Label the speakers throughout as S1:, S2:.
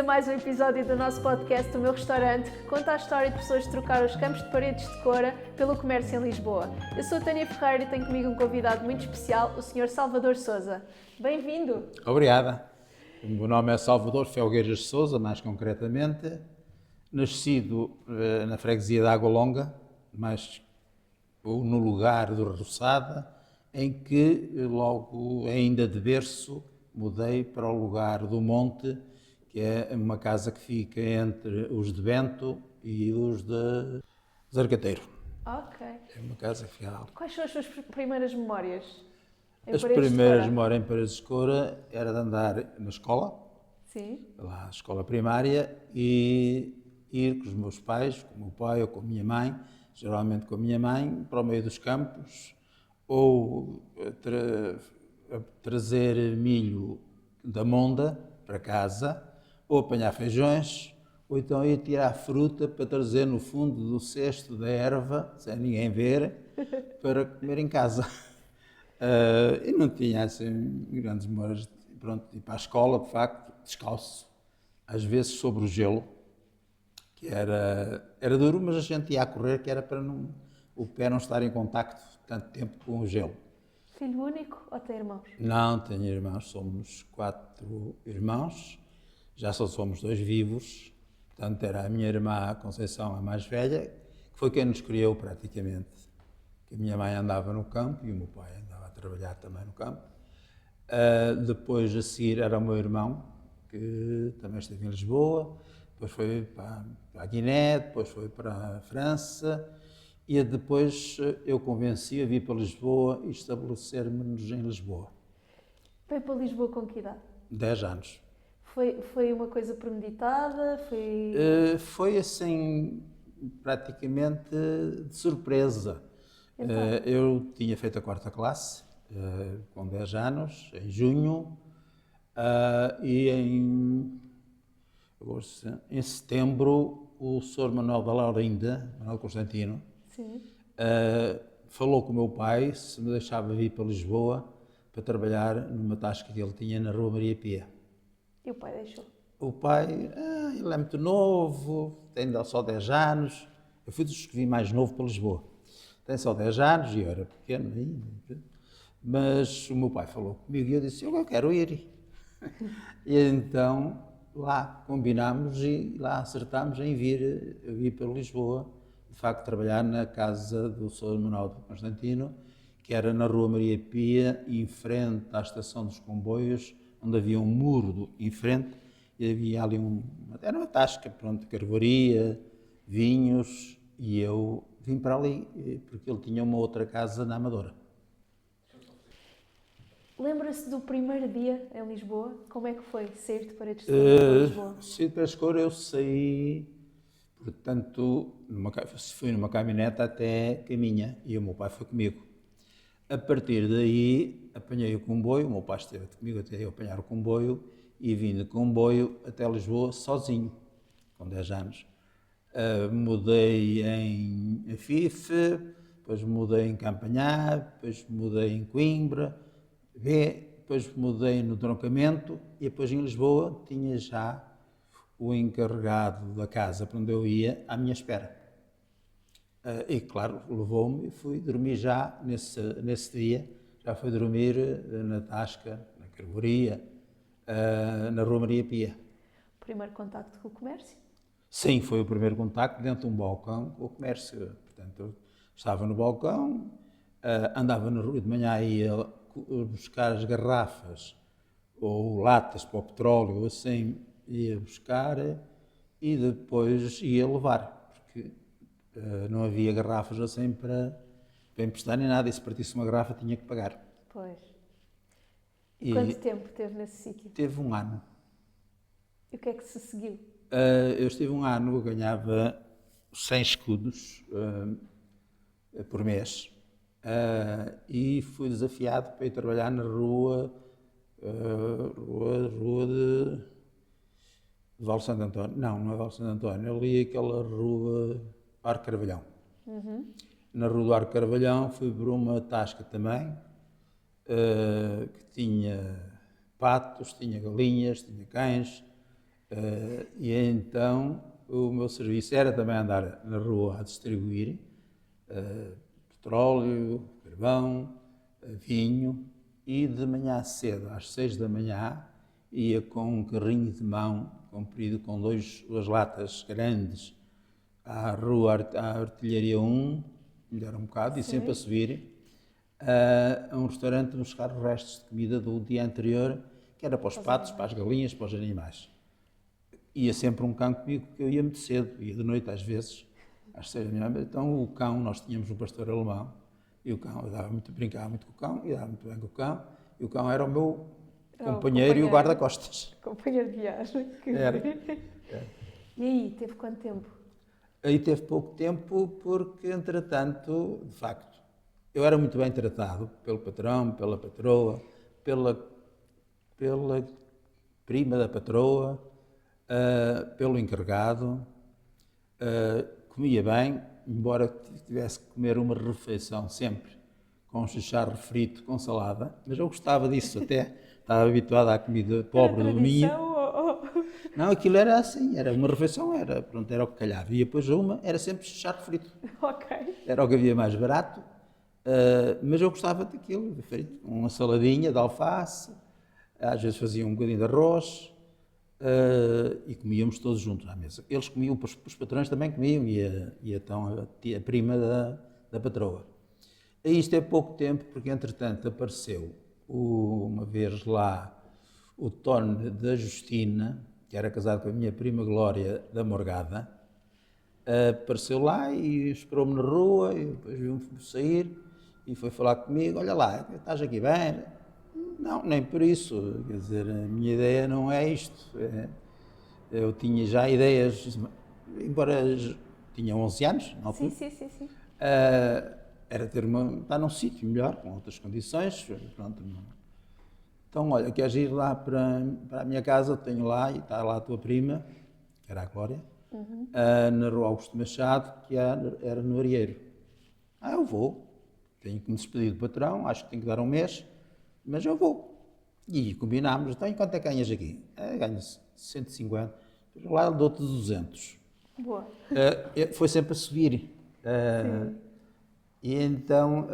S1: a mais um episódio do nosso podcast, o meu restaurante, que conta a história de pessoas que trocaram os campos de paredes de Coura pelo comércio em Lisboa. Eu sou a Tânia Ferreira e tenho comigo um convidado muito especial, o Sr. Salvador Sousa. Bem-vindo!
S2: Obrigada. O meu nome é Salvador Felgueiras de Sousa, mais concretamente. Nascido na freguesia de Água Longa, mas no lugar do Roçada, em que logo ainda de berço mudei para o lugar do Monte, que é uma casa que fica entre os de Bento e os de Zarcateiro.
S1: Ok.
S2: É uma casa que fica ali.
S1: Quais são as suas primeiras memórias em
S2: As
S1: Paredes de
S2: primeiras
S1: Coura?
S2: memórias em Paredes de Coura era de andar na escola,
S1: Sim.
S2: lá na escola primária, e ir com os meus pais, com o meu pai ou com a minha mãe, geralmente com a minha mãe, para o meio dos campos, ou a trazer milho da monda para casa, ou apanhar feijões, ou então ir tirar fruta para trazer no fundo do cesto da erva, sem ninguém ver, para comer em casa. E não tinha assim grandes memórias. Pronto, ir para a escola, de facto, descalço, às vezes sobre o gelo, que era duro, mas a gente ia a correr, que era para o pé não estar em contacto tanto tempo com o gelo.
S1: Filho único ou tem irmãos?
S2: Não, tenho irmãos, somos 4 irmãos, já só somos 2 vivos, portanto era a minha irmã Conceição, a mais velha, que foi quem nos criou praticamente. Que a minha mãe andava no campo e o meu pai andava a trabalhar também no campo. Depois a seguir era o meu irmão, que também esteve em Lisboa, depois foi para a Guiné, depois foi para a França, e depois eu convenci a vir para Lisboa e estabelecer-me-nos em Lisboa.
S1: Veio para Lisboa com que idade?
S2: 10 anos.
S1: Foi uma coisa premeditada?
S2: Foi assim, praticamente de surpresa.
S1: Então?
S2: Eu tinha feito a 4ª classe, com 10 anos, em junho, e em setembro o Sr. Manuel da Laurinda, Manuel Constantino,
S1: Sim.
S2: falou com o meu pai se me deixava vir para Lisboa para trabalhar numa tasca que ele tinha na Rua Maria Pia.
S1: E o pai deixou?
S2: O pai, ele é muito novo, tem só 10 anos. Eu fui dos que vim mais novo para Lisboa. Tem só 10 anos e eu era pequeno ainda. Mas o meu pai falou comigo e eu disse, eu quero ir. E então lá combinámos e lá acertámos em vir para Lisboa, de facto trabalhar na casa do Sr. Manuel Constantino, que era na Rua Maria Pia, em frente à estação dos comboios, onde havia um muro em frente, e havia ali era uma tasca, pronto, carvoaria, vinhos, e eu vim para ali, porque ele tinha uma outra casa na Amadora.
S1: Lembra-se do primeiro dia em Lisboa? Como é que foi sair de Paredes de Coura para Lisboa?
S2: Saí de Paredes de Coura, eu saí, portanto, fui numa caminhonete até Caminha, e o meu pai foi comigo. A partir daí, apanhei o comboio, o meu pai esteve comigo até eu apanhar o comboio, e vim de comboio até Lisboa sozinho, com 10 anos. Mudei em Afife, depois mudei em Campanhar, depois mudei em Coimbra, depois mudei no Troncamento, e depois em Lisboa tinha já o encarregado da casa para onde eu ia à minha espera. E claro, levou-me e fui dormir já nesse dia, já fui dormir na Tasca, na Carvoaria, na Rua Maria Pia.
S1: Primeiro contacto com o comércio?
S2: Sim, foi o primeiro contacto dentro de um balcão com o comércio. Portanto, eu estava no balcão, andava na rua de manhã, ia buscar as garrafas ou latas para o petróleo, assim, ia buscar e depois ia levar, porque não havia garrafas assim para emprestar nem nada, e se partisse uma garrafa tinha que pagar.
S1: Pois. E quanto tempo teve nesse sítio?
S2: Teve 1 ano.
S1: E o que é que se seguiu?
S2: Eu estive 1 ano, eu ganhava 100 escudos por mês, e fui desafiado para ir trabalhar na rua de Val Santo António. Não é Val Santo António, ali aquela rua Arco Carvalhão. Na rua do Arco Carvalhão fui por uma tasca também, que tinha patos, tinha galinhas, tinha cães, E então o meu serviço era também andar na rua a distribuir petróleo, carvão, vinho, e de manhã cedo, às 6 da manhã, ia com um carrinho de mão comprido com duas latas grandes à rua, à Artilharia 1, melhor um bocado, e sempre a subir a um restaurante buscar os restos de comida do dia anterior, que era para os patos, para as galinhas, para os animais. Ia sempre um cão comigo, porque eu ia muito cedo, ia de noite às vezes, às 6 da manhã. Então o cão, nós tínhamos um pastor alemão, e o cão, eu brincava muito com o cão, e dava muito bem com o cão, e o cão era o meu companheiro e o guarda-costas.
S1: Companheiro de viagem.
S2: Era.
S1: E aí, teve quanto tempo?
S2: Aí teve pouco tempo, porque entretanto, de facto, eu era muito bem tratado pelo patrão, pela patroa, pela prima da patroa, pelo encarregado, comia bem, embora tivesse que comer uma refeição sempre com chicharro frito, com salada, mas eu gostava disso até, estava habituado à comida pobre do minho. Não, aquilo era assim, era uma refeição, era o que calhava, e depois era sempre chicharro frito. Era o que havia mais barato, mas eu gostava daquilo, frito, uma saladinha de alface, às vezes fazia um bocadinho de arroz, e comíamos todos juntos à mesa. Eles comiam, os patrões também comiam, e então a prima da patroa. E isto é pouco tempo, porque entretanto apareceu uma vez lá o Tony da Justina, que era casado com a minha prima Glória da Morgada, apareceu lá e esperou-me na rua, e depois viu-me sair e foi falar comigo: olha lá, estás aqui bem? Não, nem por isso, quer dizer, a minha ideia não é isto. Eu tinha já ideias, embora tinha 11 anos, não foi?
S1: Sim.
S2: Era estar num sítio melhor, com outras condições. Pronto. Então, olha, queres ir lá para a minha casa? Tenho lá, e está lá a tua prima, que era a Glória, na Rua Augusto Machado, que era no Arieiro. Eu vou. Tenho que me despedir do patrão, acho que tenho que dar um mês, mas eu vou. E combinámos. Então, e quanto é que ganhas aqui? Ganho 150. Lá dou-te 200.
S1: Boa.
S2: Foi sempre a subir. E então,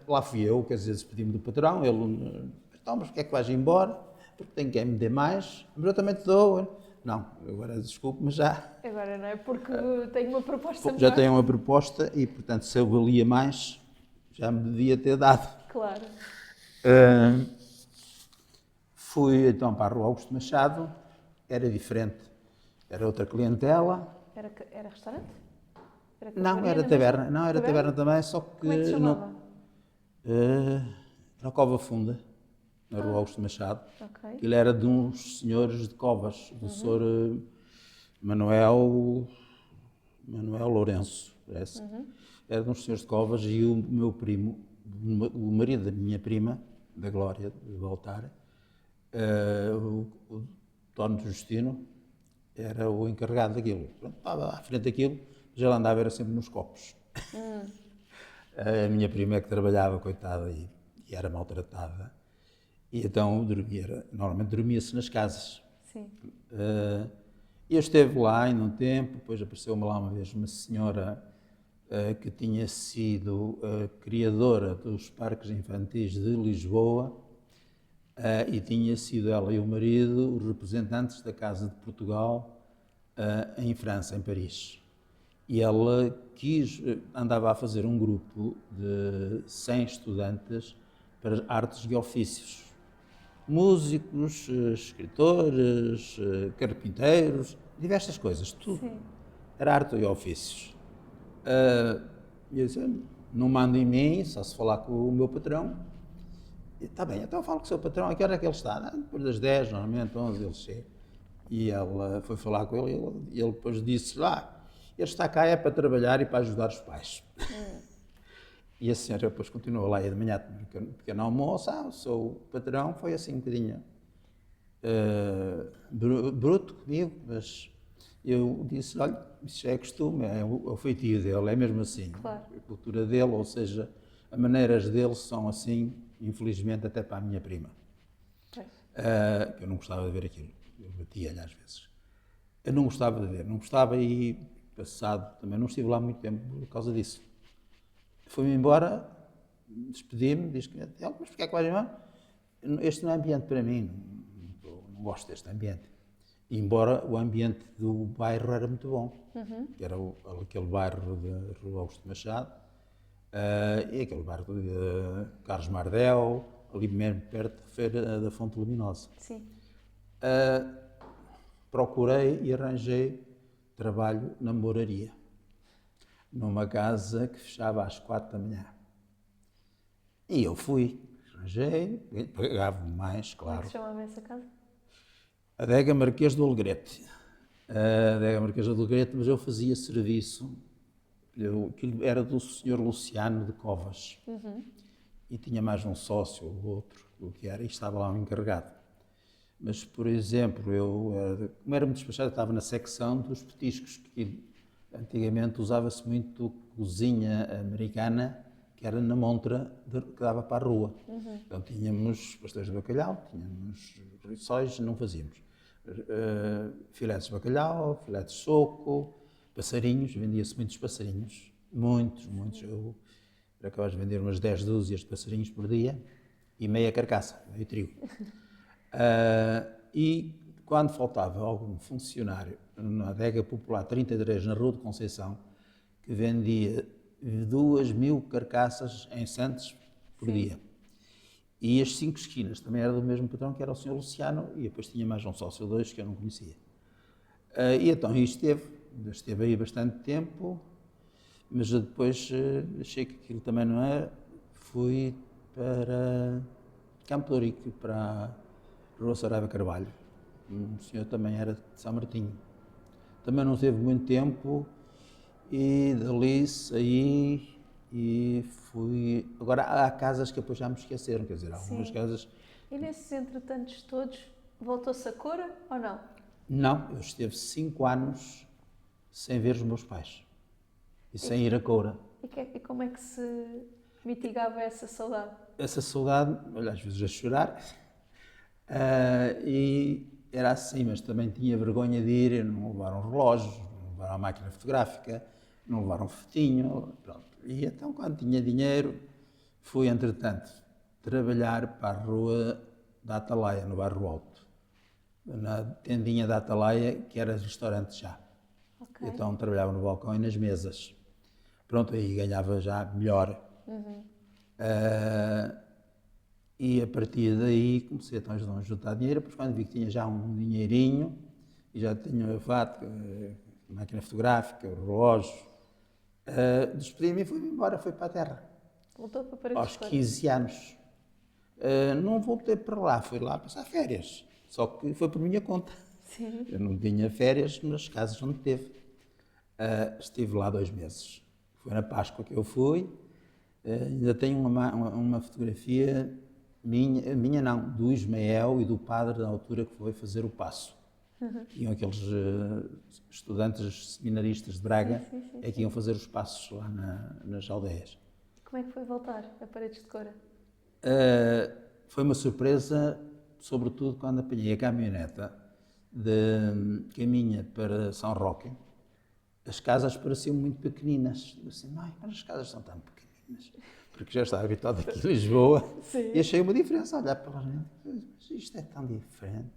S2: lá fui eu, quer dizer, despedi-me do patrão. Ele, então, mas porque é que vais embora? Porque tenho quem me dê mais, mas eu também te dou. Não, agora desculpe, mas já...
S1: Agora não é, porque tenho uma proposta melhor.
S2: Já tenho uma proposta e, portanto, se eu valia mais, já me devia ter dado.
S1: Claro.
S2: Fui então para a Rua Augusto Machado, era diferente, era outra clientela.
S1: Era restaurante?
S2: Não, era taberna. Não, era taberna também, só que...
S1: Como é que se chamava?
S2: Era Cova Funda, na Rua Augusto Machado.
S1: Ok.
S2: Aquilo era de uns senhores de Covas, do Sr. Manuel Lourenço, parece. Era de uns senhores de Covas, e o meu primo, o marido da minha prima, da Glória, de Voltar, o Tony Justino, era o encarregado daquilo. Pronto, estava à frente daquilo, já ele andava, era sempre nos copos. A minha prima é que trabalhava, coitada, e era maltratada. E então normalmente dormia-se nas casas.
S1: Sim.
S2: Eu esteve lá ainda um tempo, depois apareceu-me lá uma vez uma senhora que tinha sido criadora dos parques infantis de Lisboa, e tinha sido ela e o marido os representantes da Casa de Portugal em França, em Paris. E ela andava a fazer um grupo de 100 estudantes para artes e ofícios. Músicos, escritores, carpinteiros, diversas coisas, tudo.
S1: Sim.
S2: Era arte e ofícios. E eu disse: não mando em mim, só se falar com o meu patrão. Está bem, então eu falo com o seu patrão, a que hora é que ele está? Depois das 10, normalmente, 11, ele chega. E ela foi falar com ele, e ele depois disse: ele está cá é para trabalhar e para ajudar os pais. E a senhora depois continuou lá, e de manhã, no pequeno almoço, o seu patrão foi assim um bocadinho bruto comigo, mas eu disse: olha, isso é costume, é o feitio dele, é mesmo assim.
S1: Claro.
S2: A cultura dele, ou seja, as maneiras dele são assim, infelizmente, até para a minha prima. Que eu não gostava de ver aquilo, eu batia-lhe às vezes. Eu não gostava de ver, não gostava e passado, também não estive lá muito tempo por causa disso. Fui-me embora, despedi-me, disse que, mas porquê é que vais embora? Este não é ambiente para mim, não gosto deste ambiente. Embora o ambiente do bairro era muito bom, que era aquele bairro de Rua Augusto Machado, e aquele bairro de Carlos Mardel, ali mesmo perto da Feira da Fonte Luminosa.
S1: Sim.
S2: Procurei e arranjei trabalho na moraria, numa casa que fechava às 4 da manhã. E eu fui, arranjei, pagava mais,
S1: Como é
S2: claro.
S1: que se chamava essa casa?
S2: Adega Marquês do Alegrete. Adega Marquês do Alegrete, mas eu fazia serviço, aquilo era do senhor Luciano de Covas. E tinha mais um sócio ou outro, o que era, e estava lá um encarregado. Mas, por exemplo, como era muito despachado, estava na secção dos petiscos, que antigamente usava-se muito cozinha americana, que era na montra que dava para a rua. Então tínhamos pastéis de bacalhau, tínhamos rissóis, não fazíamos. Filetes de bacalhau, filetes de soco, passarinhos, vendia-se muitos passarinhos, muitos. Eu era capaz de vender umas 10 dúzias de passarinhos por dia e meia carcaça, meio trigo. E quando faltava algum funcionário na Adega Popular 33, na Rua de Conceição, que vendia 2.000 carcaças em Santos por dia. E as 5 esquinas também era do mesmo patrão, que era o Sr. Luciano, e depois tinha mais um sócio, 2, que eu não conhecia. E então esteve aí bastante tempo, mas eu depois achei que aquilo também não era. Fui para Campo de Ourique, para Rua Saraiva Carvalho. O senhor também era de São Martinho. Também não teve muito tempo e dali saí e fui... Agora há casas que depois já me esqueceram, quer dizer, há algumas casas...
S1: E nesses entretantos todos, voltou-se a cora ou não?
S2: Não, eu esteve 5 anos sem ver os meus pais e sem ir a Coura.
S1: E como é que se mitigava essa saudade?
S2: Essa saudade, olha, às vezes a chorar, e era assim, mas também tinha vergonha de ir, não levar um relógio, não levar a máquina fotográfica, não levar um fotinho, pronto. E então, quando tinha dinheiro, fui, entretanto, trabalhar para a Rua da Atalaia, no Bairro Alto, na tendinha da Atalaia, que era restaurante já.
S1: Okay.
S2: Então, trabalhava no balcão e nas mesas. Pronto, aí ganhava já melhor. E a partir daí comecei então a juntar dinheiro, depois quando vi que tinha já um dinheirinho, e já tinha a fato, a máquina fotográfica, o relógio, despedi-me e fui-me embora, fui para a terra.
S1: Voltou para Paredes
S2: Aos
S1: de Cora?
S2: 15 anos. Não voltei para lá, fui lá passar férias, só que foi por minha conta.
S1: Sim.
S2: Eu não tinha férias nas casas onde teve. Estive lá 2 meses. Foi na Páscoa que eu fui. Ainda tenho uma fotografia minha não, do Ismael e do padre da altura que foi fazer o passo. Iam aqueles estudantes seminaristas de Braga, que iam fazer os passos lá nas aldeias.
S1: Como é que foi voltar a Paredes de Cora?
S2: Foi uma surpresa, sobretudo quando apanhei a caminhoneta de caminha para São Roque. As casas pareciam muito pequeninas. Eu assim, mas as casas são tão pequeninas. Porque já estava habituado aqui em Lisboa.
S1: Sim.
S2: E achei uma diferença, olhar para lá, mas isto é tão diferente.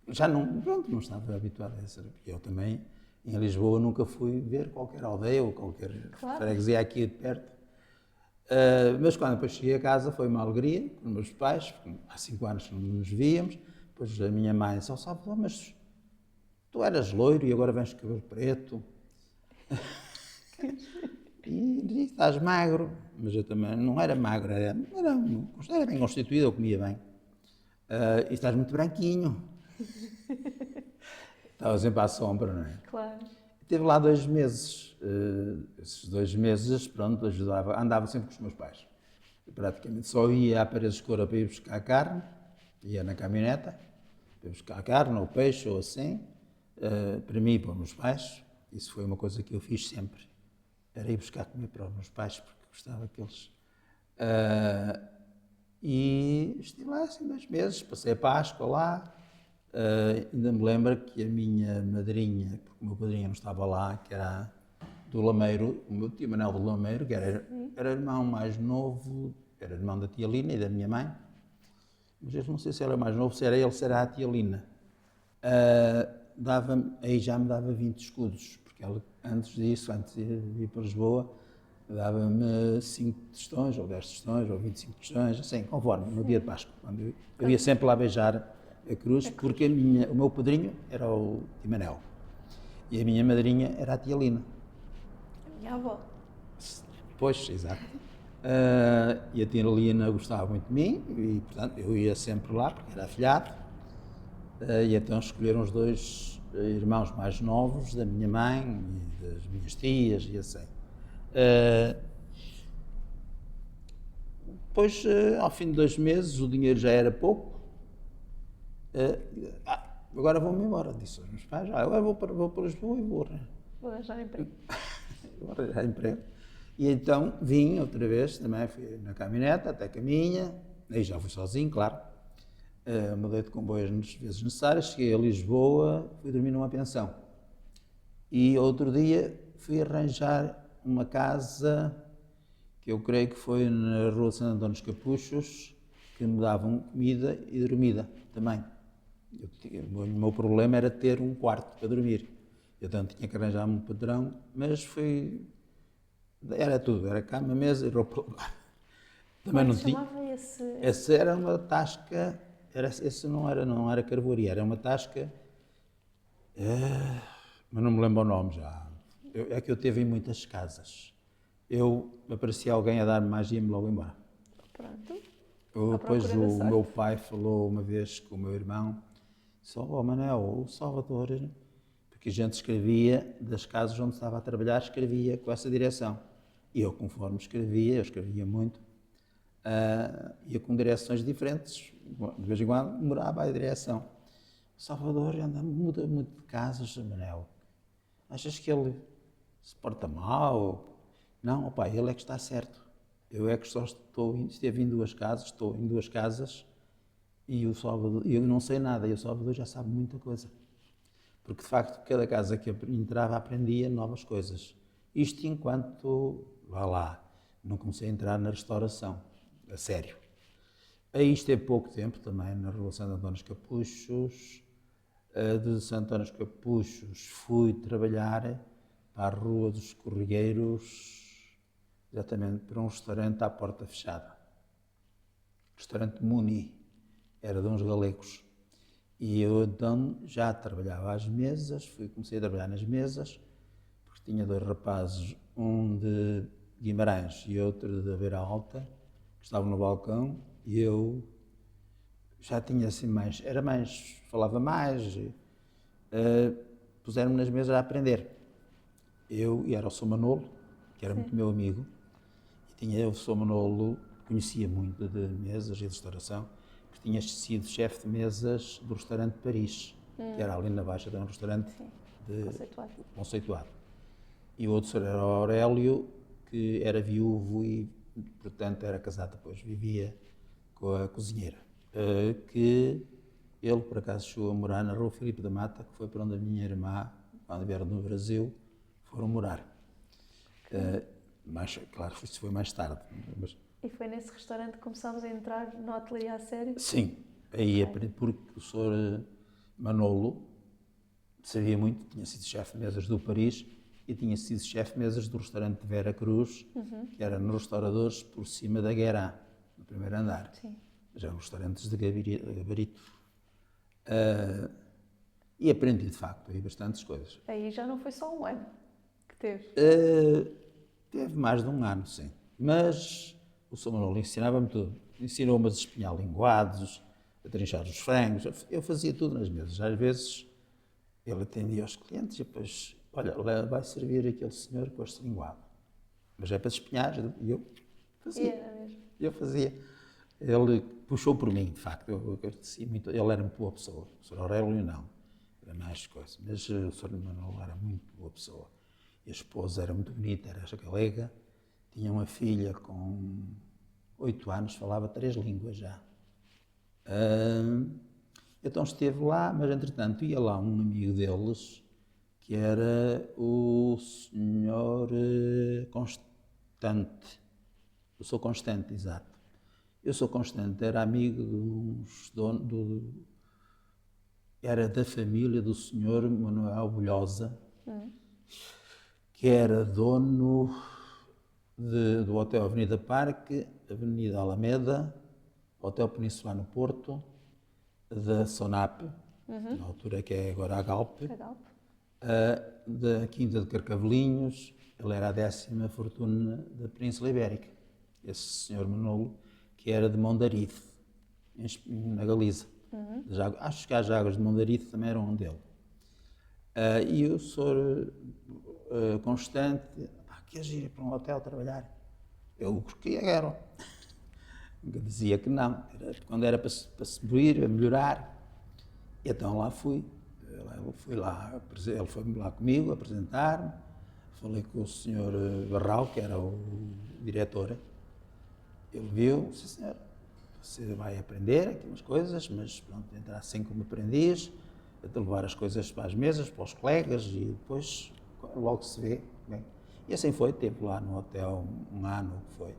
S2: Já não, pronto, não estava habituado a essa. Eu também, em Lisboa, nunca fui ver qualquer aldeia ou qualquer freguesia aqui de perto. Mas quando depois cheguei a casa foi uma alegria com os meus pais, porque há 5 anos que não nos víamos. Depois a minha mãe disse, Salvador, mas tu eras loiro e agora vens de cabelo preto. E estás magro, mas eu também não era magro, era bem constituído, eu comia bem. E estás muito branquinho. Estava sempre à sombra, não é?
S1: Claro.
S2: Estive lá 2 meses. Esses 2 meses, pronto, andava sempre com os meus pais. Eu praticamente só ia à Paredes de Cora para ir buscar carne, ia na caminhoneta, para ir buscar carne ou peixe ou assim, para mim e para os meus pais. Isso foi uma coisa que eu fiz sempre. Era ir buscar comer para os meus pais, porque gostava que eles... e estive lá assim 2 meses, passei a Páscoa lá, Ainda me lembro que a minha madrinha, porque o meu padrinho não estava lá, que era do Lameiro, o meu tio Manel do Lameiro, que era irmão mais novo, era irmão da tia Lina e da minha mãe, mas eu não sei se era mais novo, se era ele, se era a tia Lina. Aí já me dava 20 escudos, porque ela, antes disso, antes de ir para Lisboa, dava-me 5 tostões, ou 10 tostões, ou 25 tostões, assim, conforme, no dia de Páscoa. Quando eu ia sempre lá beijar a cruz, porque o meu padrinho era o tio Manel e a minha madrinha era a tia Lina.
S1: A minha avó.
S2: Pois, exato. E a tia Lina gostava muito de mim e, portanto, eu ia sempre lá, porque era afilhado. E então escolheram os dois irmãos mais novos da minha mãe e das minhas tias e assim. Depois, ao fim de 2 meses, o dinheiro já era pouco. Agora vou-me embora, disse aos meus pais. Agora vou para Lisboa e
S1: Vou arranjar emprego.
S2: vou arranjar emprego. E então vim outra vez, também fui na caminhonete até Caminha, aí já fui sozinho, claro. Mudei de comboio nas vezes necessárias, cheguei a Lisboa, fui dormir numa pensão. E outro dia fui arranjar uma casa, que eu creio que foi na Rua Santo Antônio dos Capuchos, que me davam comida e dormida também. O meu problema era ter um quarto para dormir. Eu tanto tinha que arranjar um padrão, mas era tudo, era cama, mesa e roupa.
S1: Como é que se chamava esse?
S2: Essa era uma tasca, esse não era carvoaria, era uma tasca, mas não me lembro o nome já. É que eu teve em muitas casas. Aparecia alguém a dar-me mais e ia-me logo embora.
S1: Pronto.
S2: Depois o meu pai falou uma vez com o meu irmão, disse, Manel, o Salvador, porque a gente escrevia das casas onde estava a trabalhar, escrevia com essa direção. E eu, conforme eu escrevia muito, ia com direções diferentes, de vez em quando mudava a direção. O Salvador muda muito de casas, Manel. Achas que ele se porta mal? Não, ele é que está certo. Eu é que só esteve em 2 casas, estou em 2 casas e o Salvador, eu não sei nada e o Salvador já sabe muita coisa. Porque de facto, cada casa que eu entrava aprendia novas coisas. Isto enquanto, não comecei a entrar na restauração, a sério. Aí esteve pouco tempo também na Rua Santo Antônio dos Capuchos. De Santo Antônio dos Capuchos fui trabalhar para a Rua dos Correieiros, exatamente para um restaurante à porta fechada. Restaurante Muni, era de uns galegos. E eu então já trabalhava às mesas, comecei a trabalhar nas mesas, porque tinha 2 rapazes, um de Guimarães e outro da Beira Alta, que estavam no balcão, e eu já tinha assim falava mais, puseram-me nas mesas a aprender. E era o Sr. Manolo, que era muito meu amigo, e o Sr. Manolo conhecia muito de mesas e de restauração, porque tinha sido chefe de mesas do restaurante de Paris, que era ali na Baixa, era um restaurante conceituado. E o outro era o Aurélio, que era viúvo e, portanto, era casado depois, vivia com a cozinheira, que ele, por acaso, chegou a morar na Rua Filipe da Mata, que foi para onde a minha irmã, quando vieram no Brasil, foram morar. Mas, claro, isso foi mais tarde. Mas...
S1: E foi nesse restaurante que começámos a entrar no ateliê a sério?
S2: Sim, aí aprendi, porque o Sr. Manolo sabia muito, tinha sido chefe de mesas do Paris e tinha sido chefe de mesas do restaurante de Vera Cruz, que era nos restauradores por cima da Guerá, no primeiro andar.
S1: Sim.
S2: Já restaurantes de gabarito. E aprendi, de facto, aí bastantes coisas.
S1: Aí já não foi só um ano que teve?
S2: Teve mais de 1 ano, sim. Mas o Sr. Manolo ensinava-me tudo. Ensinou-me a despenhar linguados, a trinchar os frangos. Eu fazia tudo nas mesas. Às vezes ele atendia aos clientes e depois, olha, vai servir aquele senhor com este linguado. Mas é para despenhar. E eu fazia.
S1: E era mesmo?
S2: Eu fazia. Ele puxou por mim, de facto. Eu agradecia muito. Ele era muito boa pessoa. O Sr. Aurélio não. Era mais coisa. Mas o Sr. Manolo era muito boa pessoa. E a esposa era muito bonita, era galega. Tinha uma filha com 8 anos, falava 3 línguas já. Então esteve lá, mas entretanto ia lá um amigo deles, que era o senhor Constante. Eu sou Constante, exato. Eu sou Constante, era amigo de uns donos, era da família do senhor Manuel Bolhosa, que era dono do Hotel Avenida Parque, Avenida Alameda, Hotel Peninsular no Porto, da Sonap, na altura que é agora a Galp, da Quinta de Carcavelinhos. Ele era a 10ª fortuna da Península Ibérica, esse senhor Manolo, que era de Mondariz, na Galiza. Acho que as águas de Mondariz também eram dele. E o senhor Constante, queres ir para um hotel trabalhar? Eu queria, era. Dizia que não, quando era para subir, a melhorar. E então lá fui. Ele foi lá comigo apresentar-me. Falei com o senhor Barral, que era o diretor. Ele viu, disse: senhor, você vai aprender aqui umas coisas, mas pronto, entrar assim como aprendiz, de levar as coisas para as mesas, para os colegas, e depois logo se vê. Bem, e assim foi, teve lá no hotel um ano, o que foi.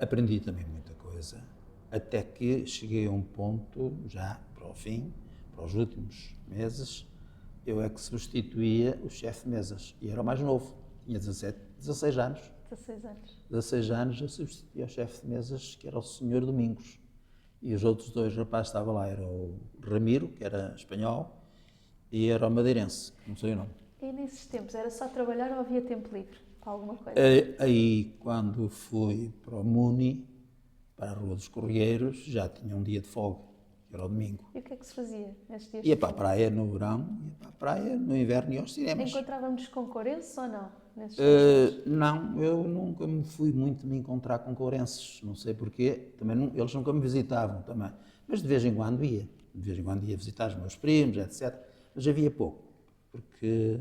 S2: Aprendi também muita coisa, até que cheguei a um ponto, já para o fim, para os últimos meses, eu é que substituía o chefe de mesas, e era o mais novo, tinha 16 anos. 16 anos eu substituía o chefe de mesas, que era o senhor Domingos. E os outros dois rapazes que estavam lá, era o Ramiro, que era espanhol, e era o madeirense, que não sei o nome.
S1: E nesses tempos, era só trabalhar ou havia tempo livre para alguma coisa?
S2: Aí, quando fui para o Muni, para a Rua dos Correieiros, já tinha um dia de folga, que era o domingo.
S1: E o que é que se fazia nestes dias?
S2: Ia para a praia no verão, ia para a praia no inverno e aos cinemas.
S1: Encontrávamos com concorrentes ou não?
S2: Não, eu nunca me fui muito me encontrar com courenses, não sei porquê, também eles nunca me visitavam também, mas de vez em quando ia visitar os meus primos, etc. Mas havia pouco, porque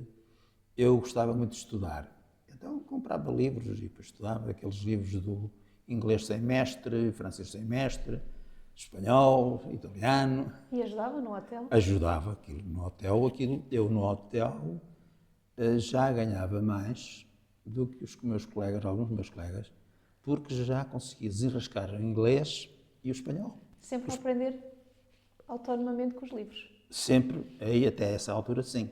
S2: eu gostava muito de estudar, então comprava livros e depois estudava aqueles livros do inglês sem mestre, francês sem mestre, espanhol, italiano.
S1: E ajudava no hotel?
S2: Ajudava aquilo no hotel, eu no hotel já ganhava mais do que os meus colegas, alguns dos meus colegas, porque já conseguia desenrascar o inglês e o espanhol.
S1: Sempre a aprender autonomamente com os livros?
S2: Sempre, aí até essa altura sim.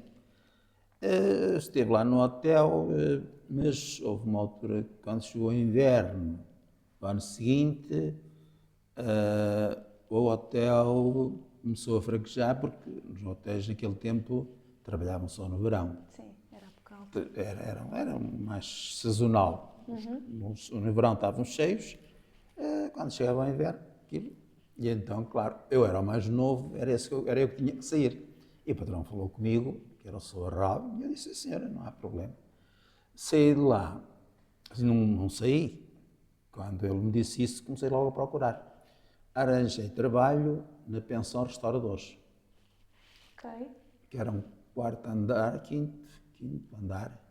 S2: Esteve lá no hotel, mas houve uma altura, quando chegou o inverno, no ano seguinte, o hotel começou a fraquejar, porque nos hotéis naquele tempo trabalhavam só no verão.
S1: Sim, era apocal.
S2: Era mais sazonal. No verão estavam cheios, quando chegava o inverno, aquilo. E então, claro, eu era o mais novo, era eu que tinha que sair. E o patrão falou comigo, que era o Sr. Arral, e eu disse: senhora, não há problema. Saí de lá, não saí. Quando ele me disse isso, comecei logo a procurar. Arranjei trabalho na pensão Restauradores.
S1: Ok.
S2: Que era um quarto andar, quinto andar,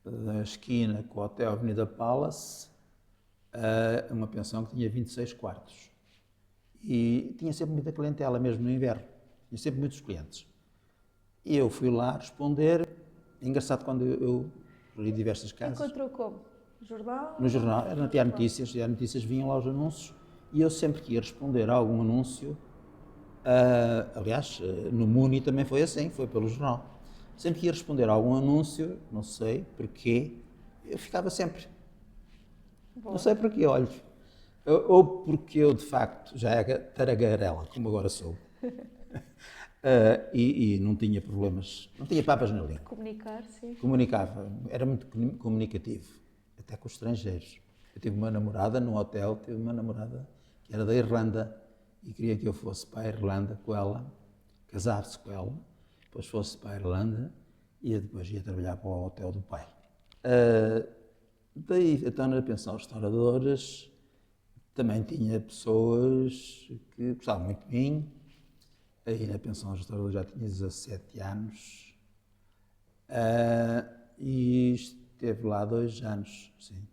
S2: da esquina com o Hotel Avenida Palace, uma pensão que tinha 26 quartos. E tinha sempre muita clientela, mesmo no inverno. Tinha sempre muitos clientes. E eu fui lá responder. É engraçado, quando eu li diversas casas.
S1: Encontrou como? Jornal?
S2: No jornal, era na Diário Notícias, Diário Notícias vinham lá os anúncios, e eu sempre que ia responder a algum anúncio, aliás, no Muni também foi assim, foi pelo jornal. Sempre que ia responder a algum anúncio, não sei porquê, eu ficava sempre. Boa. Não sei porquê, olha. Ou porque eu, de facto, já era taragarela, como agora sou. E não tinha problemas, não tinha papas na língua.
S1: Comunicar, sim.
S2: Comunicava, era muito comunicativo, até com os estrangeiros. Eu tive uma namorada no hotel, tive uma namorada que era da Irlanda e queria que eu fosse para a Irlanda com ela, casar-se com ela, depois fosse para a Irlanda e depois ia trabalhar para o hotel do pai. Daí, então, na pensão Restauradores, também tinha pessoas que gostavam muito de mim. Aí na pensão Restauradores já tinha 17 anos e esteve lá 2 anos, sim,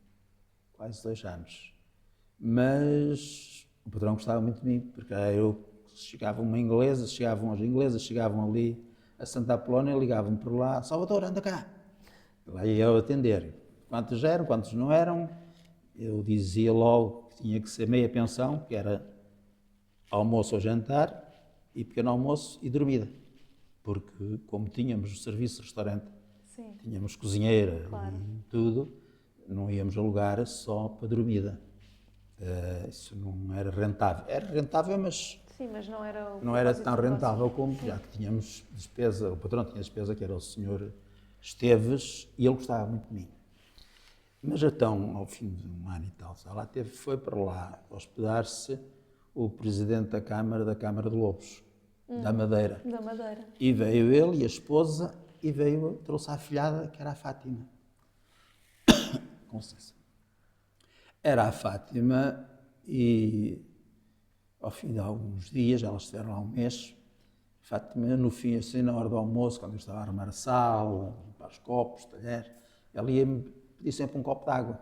S2: quase 2 anos. Mas o patrão gostava muito de mim, porque era eu que chegava uma inglesa, chegavam as inglesas, chegavam ali a Santa Apolónia, ligavam por lá, Salvador, anda cá. Lá ia eu atender. Quantos eram, quantos não eram, eu dizia logo que tinha que ser meia pensão, que era almoço ou jantar, e pequeno almoço e dormida. Porque como tínhamos o serviço de restaurante,
S1: Sim.
S2: tínhamos cozinheira
S1: Claro.
S2: e tudo, não íamos alugar só para dormida. Isso não era rentável. Era rentável, mas
S1: Sim, mas não era o
S2: não era
S1: propósito
S2: tão
S1: do negócio.
S2: rentável como, já que tínhamos despesa, o patrão tinha despesa, que era o senhor Esteves, e ele gostava muito de mim. Mas então, ao fim de um ano e tal, lá foi para lá hospedar-se o presidente da Câmara de Lobos, da Madeira.
S1: Da Madeira.
S2: E veio ele e a esposa, e trouxe a afilhada, que era a Fátima. Com licença. Era a Fátima e, ao fim de alguns dias, elas estiveram lá um mês, Fátima, no fim, assim, na hora do almoço, quando eu estava a arrumar a sala, limpar os copos, talheres, ela ia-me pedir sempre um copo de água.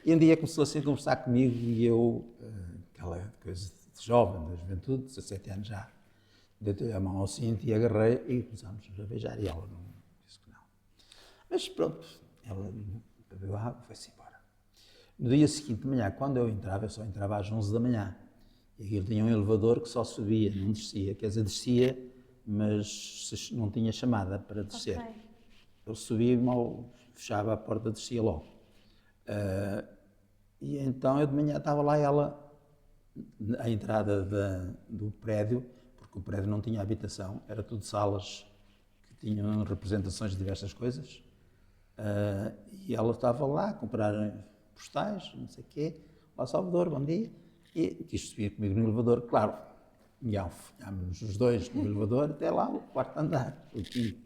S2: E um dia começou assim a conversar comigo e eu, aquela coisa de jovem, da juventude, 17 anos já, dei a mão ao cinto e agarrei e começámos a beijar e ela não disse que não. Mas pronto, ela bebeu água e foi-se embora. No dia seguinte de manhã, quando eu só entrava às 11 da manhã. E aquilo tinha um elevador que só subia, não descia. Quer dizer, descia, mas não tinha chamada para descer.
S1: Ok.
S2: Eu subia e mal fechava a porta, descia logo. E então eu de manhã estava lá ela, à entrada do prédio, porque o prédio não tinha habitação, era tudo salas que tinham representações de diversas coisas. E ela estava lá a comprar postais, não sei o quê. Olá Salvador, bom dia. E quis subir comigo no elevador, claro. Fomos os dois no elevador até lá, o quarto andar. Aqui.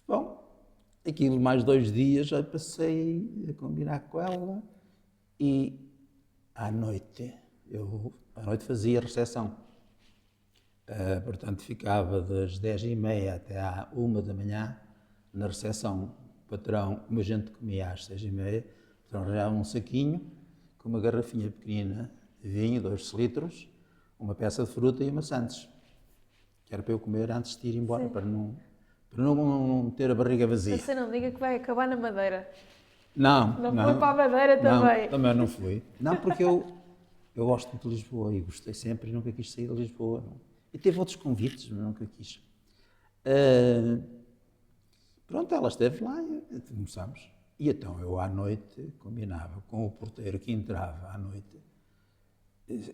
S2: Bom, aquilo mais 2 dias já passei a combinar com ela e à noite, à noite fazia recepção. Portanto, ficava das 10h30 até à 1 da manhã na recepção. O patrão, como a gente comia às 6h30, o patrão arranjava um saquinho com uma garrafinha pequenina de vinho, 2 litros, uma peça de fruta e uma Sandes, que era para eu comer antes de ir embora,
S1: Sim.
S2: para não ter a barriga vazia.
S1: Você não diga que vai acabar na Madeira.
S2: Não.
S1: Não foi para a Madeira também?
S2: Não, também não fui. Não, porque eu gosto muito de Lisboa e gostei sempre e nunca quis sair de Lisboa. Não. E teve outros convites, mas nunca quis. Pronto, ela esteve lá e começámos. E então eu à noite combinava com o porteiro que entrava à noite.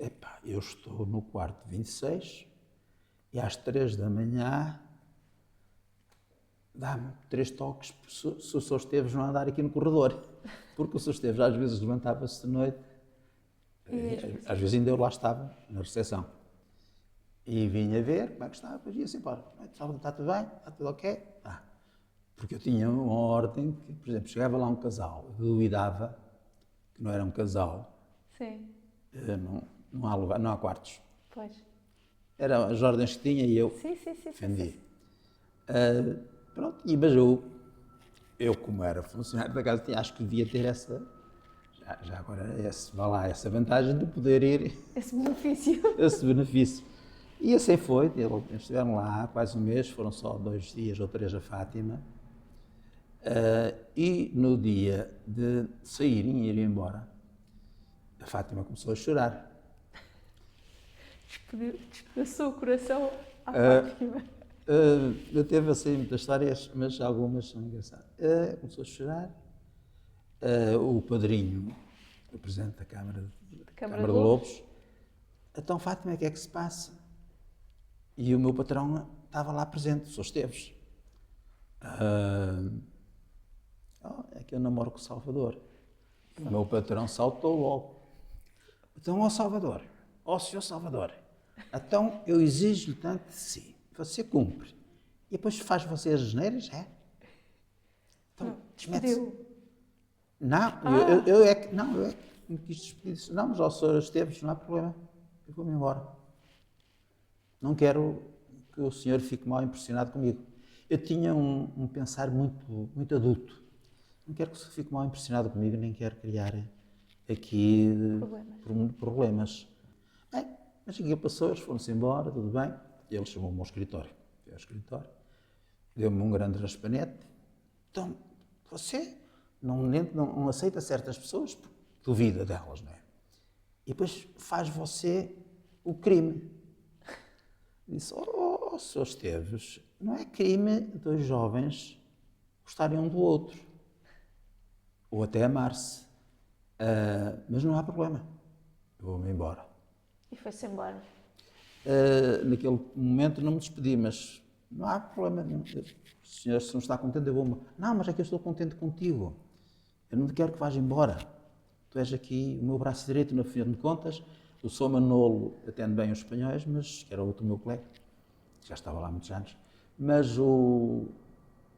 S2: Epá, eu estou no quarto 26 e às 3 da manhã dá-me 3 toques se o Sr. Esteves não andar aqui no corredor. Porque o Sr. Esteves às vezes levantava-se de noite, às vezes ainda eu lá estava, na recepção. E vinha ver como é que estava, depois ia-se embora. Está tudo bem? Está tudo ok? Porque eu tinha uma ordem que, por exemplo, chegava lá um casal, eu duvidava que não era um casal,
S1: Sim.
S2: não há lugar, não há quartos.
S1: Pois.
S2: Eram as ordens que tinha e eu
S1: Sim.
S2: defendi. Pronto, mas eu como era funcionário da casa, acho que devia ter essa, já agora, essa vantagem de poder ir,
S1: Esse benefício.
S2: esse benefício. E assim foi, eles estiveram lá quase um mês, foram só 2 dias ou 3 a Fátima. E no dia de saírem e ir embora, a Fátima começou a chorar.
S1: Despedaçou o coração à Fátima.
S2: Eu teve assim muitas histórias, mas algumas são engraçadas. Começou a chorar. O padrinho, o presidente da Câmara de Lobos, então Fátima, o que é que se passa? E o meu patrão estava lá presente, o Sr. Esteves. É que eu namoro com o Salvador. O meu patrão saltou logo. Então, ó Salvador, ó Sr. Salvador, então eu exijo-lhe tanto de si, você cumpre. E depois faz você as asneiras, é? Então,
S1: despediu.
S2: Eu é que me quis despedir. Não, mas ao Sr. Esteves, não há problema, eu vou-me embora. Não quero que o senhor fique mal impressionado comigo. Eu tinha um pensar muito adulto. Não quero que o senhor fique mal impressionado comigo, nem quero criar aqui problemas. Bem, Mas aquilo passou, eles foram-se embora, tudo bem. E ele chamou-me ao escritório. Fui ao escritório, deu-me um grande raspanete. Então, você não aceita certas pessoas porque duvida delas, não é? E depois faz você o crime. Disse, Sr. Esteves, não é crime dois jovens gostarem um do outro. Ou até amar-se. Mas não há problema. Eu vou-me embora.
S1: E foi-se embora.
S2: Naquele momento não me despedi, mas não há problema nenhum. O senhor, se não está contente, eu vou-me... Não, mas é que eu estou contente contigo. Eu não quero que vás embora. Tu és aqui o meu braço direito, no fim de contas. O Sr. Manolo atende bem os espanhóis, mas que era outro meu colega, que já estava lá há muitos anos. Mas o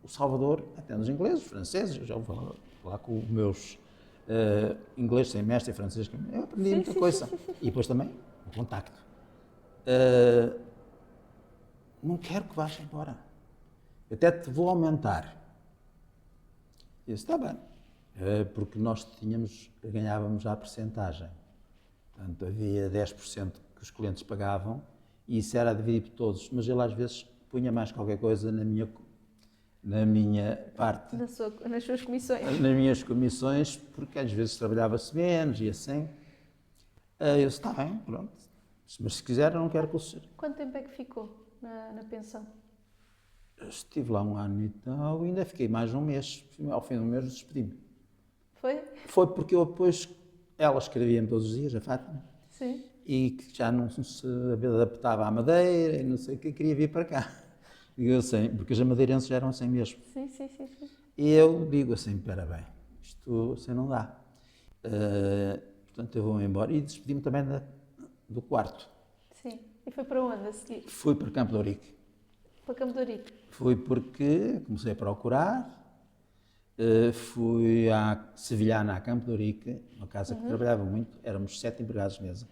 S2: Salvador atende os ingleses, os franceses. Eu já vou falar com os meus ingleses sem mestre e francês. Eu aprendi muita coisa. E depois também o contacto. Não quero que vás embora. Eu até te vou aumentar. Eu disse, está bem. Porque nós ganhávamos já a percentagem. Portanto, havia 10% que os clientes pagavam e isso era a dividir por todos. Mas ele às vezes punha mais qualquer coisa na minha parte.
S1: Nas suas comissões.
S2: Nas minhas comissões, porque às vezes trabalhava-se menos e assim. Eu disse, está bem, pronto. Mas se quiser, eu não quero que o senhor...
S1: Quanto tempo é que ficou na pensão?
S2: Estive lá um ano e tal, e ainda fiquei mais um mês. Ao fim do mês despedi-me.
S1: Foi?
S2: Foi porque eu depois, ela escrevia-me todos os dias, a Fátima,
S1: Sim.
S2: e que já não se adaptava à Madeira, e não sei o que, queria vir para cá. Digo assim, porque os madeirenses já eram assim mesmo.
S1: Sim.
S2: E eu digo assim, espera bem, isto assim não dá. Portanto, eu vou-me embora e despedi-me também do quarto.
S1: Sim. E foi para onde a seguir?
S2: Fui para Campo de Ourique.
S1: Para Campo de Ourique.
S2: Fui porque comecei a procurar, fui à Sevilhana, a Campo de Ourique, uma casa que trabalhava muito, éramos 7 empregados de mesa.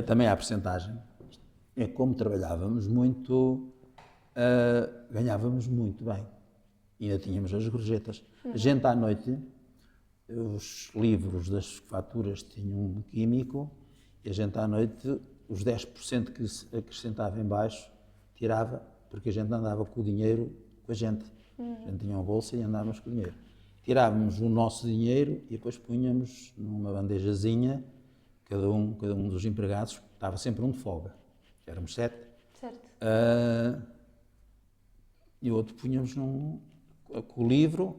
S2: Também há percentagem. Como trabalhávamos muito, ganhávamos muito bem. E ainda tínhamos as gorjetas. A gente à noite, os livros das faturas tinham um químico, e a gente à noite, os 10% que se acrescentava em baixo, tirava, porque a gente andava com o dinheiro com a gente. A gente tinha uma bolsa e andávamos com o dinheiro. Tirávamos o nosso dinheiro e depois punhamos numa bandejazinha, cada um dos empregados, estava sempre um de folga. Éramos 7.
S1: Certo.
S2: E o outro punhamos com o livro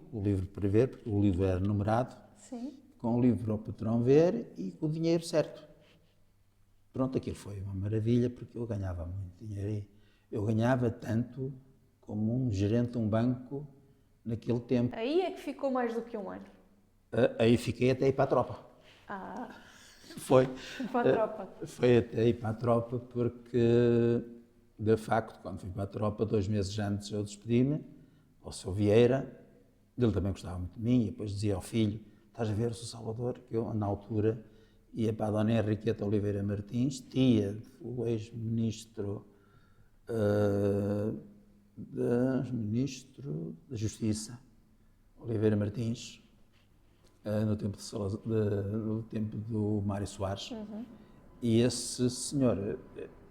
S2: para ver, porque o livro era numerado,
S1: Sim.
S2: com o livro para o patrão ver e com o dinheiro certo. Pronto, aquilo foi uma maravilha, porque eu ganhava muito dinheiro. Eu ganhava tanto como um gerente de um banco naquele tempo.
S1: Aí é que ficou mais do que um ano.
S2: Aí fiquei até ir para a tropa. Foi.
S1: Para a tropa.
S2: Foi até ir para a tropa porque, de facto, quando fui para a tropa, 2 meses antes eu despedi-me ao Sr. Vieira. Ele também gostava muito de mim e depois dizia ao filho, estás a ver, Sr. Salvador, que eu, na altura, ia para a Dona Henriqueta Oliveira Martins, tia do ex-ministro ministro da Justiça, Oliveira Martins, no tempo do Mário Soares. E esse senhor,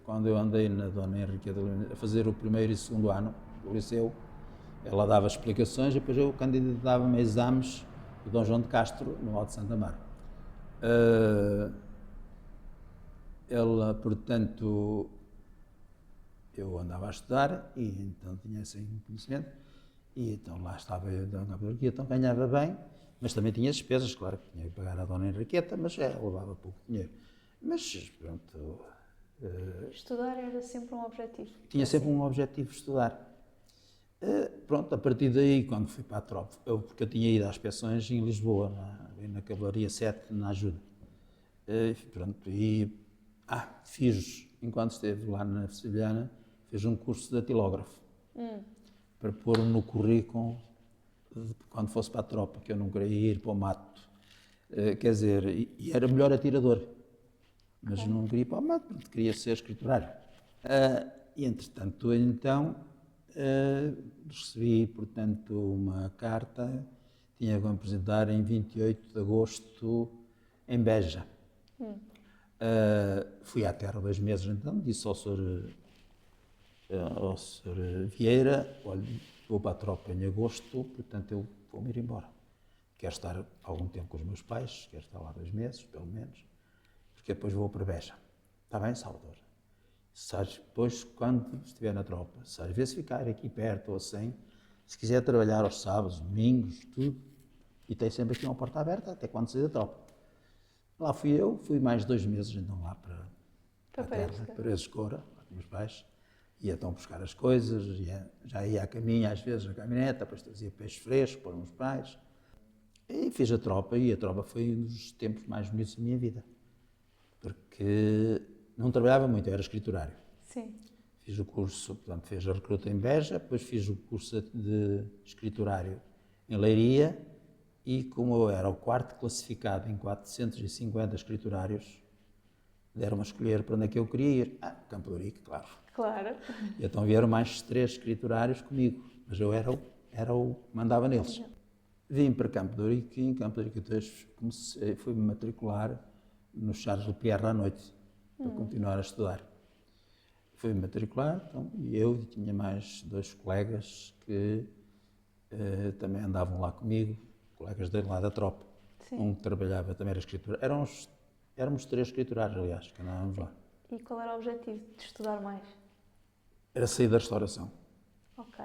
S2: quando eu andei na Dona Henriqueta a fazer o primeiro e segundo ano do liceu, ela dava explicações e depois eu candidatava-me a exames do Dom João de Castro, no Alto de Santa Mar. Ela, portanto, eu andava a estudar e então tinha esse conhecimento e então lá estava eu aqui, então ganhava bem, mas também tinha despesas, claro que tinha que pagar a Dona Henriqueta, mas levava pouco dinheiro. Mas pronto...
S1: Estudar era sempre um objetivo.
S2: Tinha sempre um objetivo, estudar. Pronto, a partir daí, quando fui para a tropa, porque eu tinha ido às inspeções em Lisboa, na Cavalaria 7, na ajuda. Pronto, fiz, enquanto esteve lá na Sevilhana, fiz um curso de datilógrafo, para pôr no currículo quando fosse para a tropa, que eu não queria ir para o mato. Quer dizer, e era melhor atirador, mas não queria ir para o mato, porque queria ser escriturário. E entretanto, então, recebi, portanto, uma carta, tinha que me apresentar em 28 de agosto em Beja. Fui à terra 2 meses então, disse ao Sr. Vieira, olha, vou para a tropa em agosto, portanto eu vou-me ir embora. Quero estar algum tempo com os meus pais, quero estar lá 2 meses, pelo menos, porque depois vou para Beja. Está bem, Salvador? Sabes, depois, quando estiver na tropa, se às vezes ficar aqui perto ou assim, se quiser trabalhar aos sábados, domingos, tudo, e tem sempre aqui uma porta aberta até quando sair da tropa. Lá fui mais 2 meses então lá para a terra, para Paredes de Coura, lá com os meus pais. Ia então buscar as coisas, já ia a caminho às vezes na caminhoneta, depois trazia peixe fresco para os meus pais. E fiz a tropa, e a tropa foi um dos tempos mais bonitos da minha vida. Porque não trabalhava muito, eu era escriturário.
S1: Sim.
S2: Fiz o curso, portanto, fiz a recruta em Beja, depois fiz o curso de escriturário em Leiria, e como eu era o quarto classificado em 450 escriturários, deram-me a escolher para onde é que eu queria ir. Campo de Ourique, claro.
S1: Claro.
S2: E então vieram mais 3 escriturários comigo, mas eu era o que mandava neles. Vim para Campo de Ourique, e em Campo de Ourique fui-me matricular no Charles Lepierre à noite, para continuar a estudar. Fui-me matricular, então, e eu tinha mais 2 colegas que também andavam lá comigo, colegas dele lá da tropa.
S1: Sim.
S2: Um que trabalhava, também era escritor. Éramos 3 escriturários, aliás, que andávamos lá.
S1: E qual era o objetivo de estudar mais?
S2: Era sair da restauração.
S1: Ok.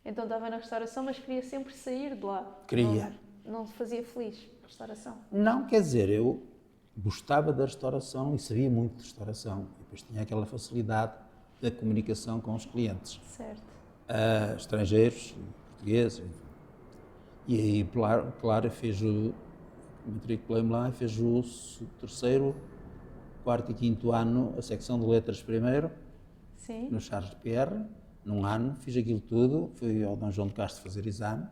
S1: Então estava na restauração, mas queria sempre sair de lá.
S2: Queria.
S1: Não se fazia feliz a restauração?
S2: Não, quer dizer, eu gostava da restauração e sabia muito de restauração. E depois tinha aquela facilidade da comunicação com os clientes.
S1: Certo.
S2: Estrangeiros, portugueses. E aí, claro, matriculei-me lá e fiz o 3º, 4º e 5º ano a secção de letras primeiro,
S1: Sim.
S2: no Charles Lepierre, num ano, fiz aquilo tudo, fui ao Dom João de Castro fazer exame,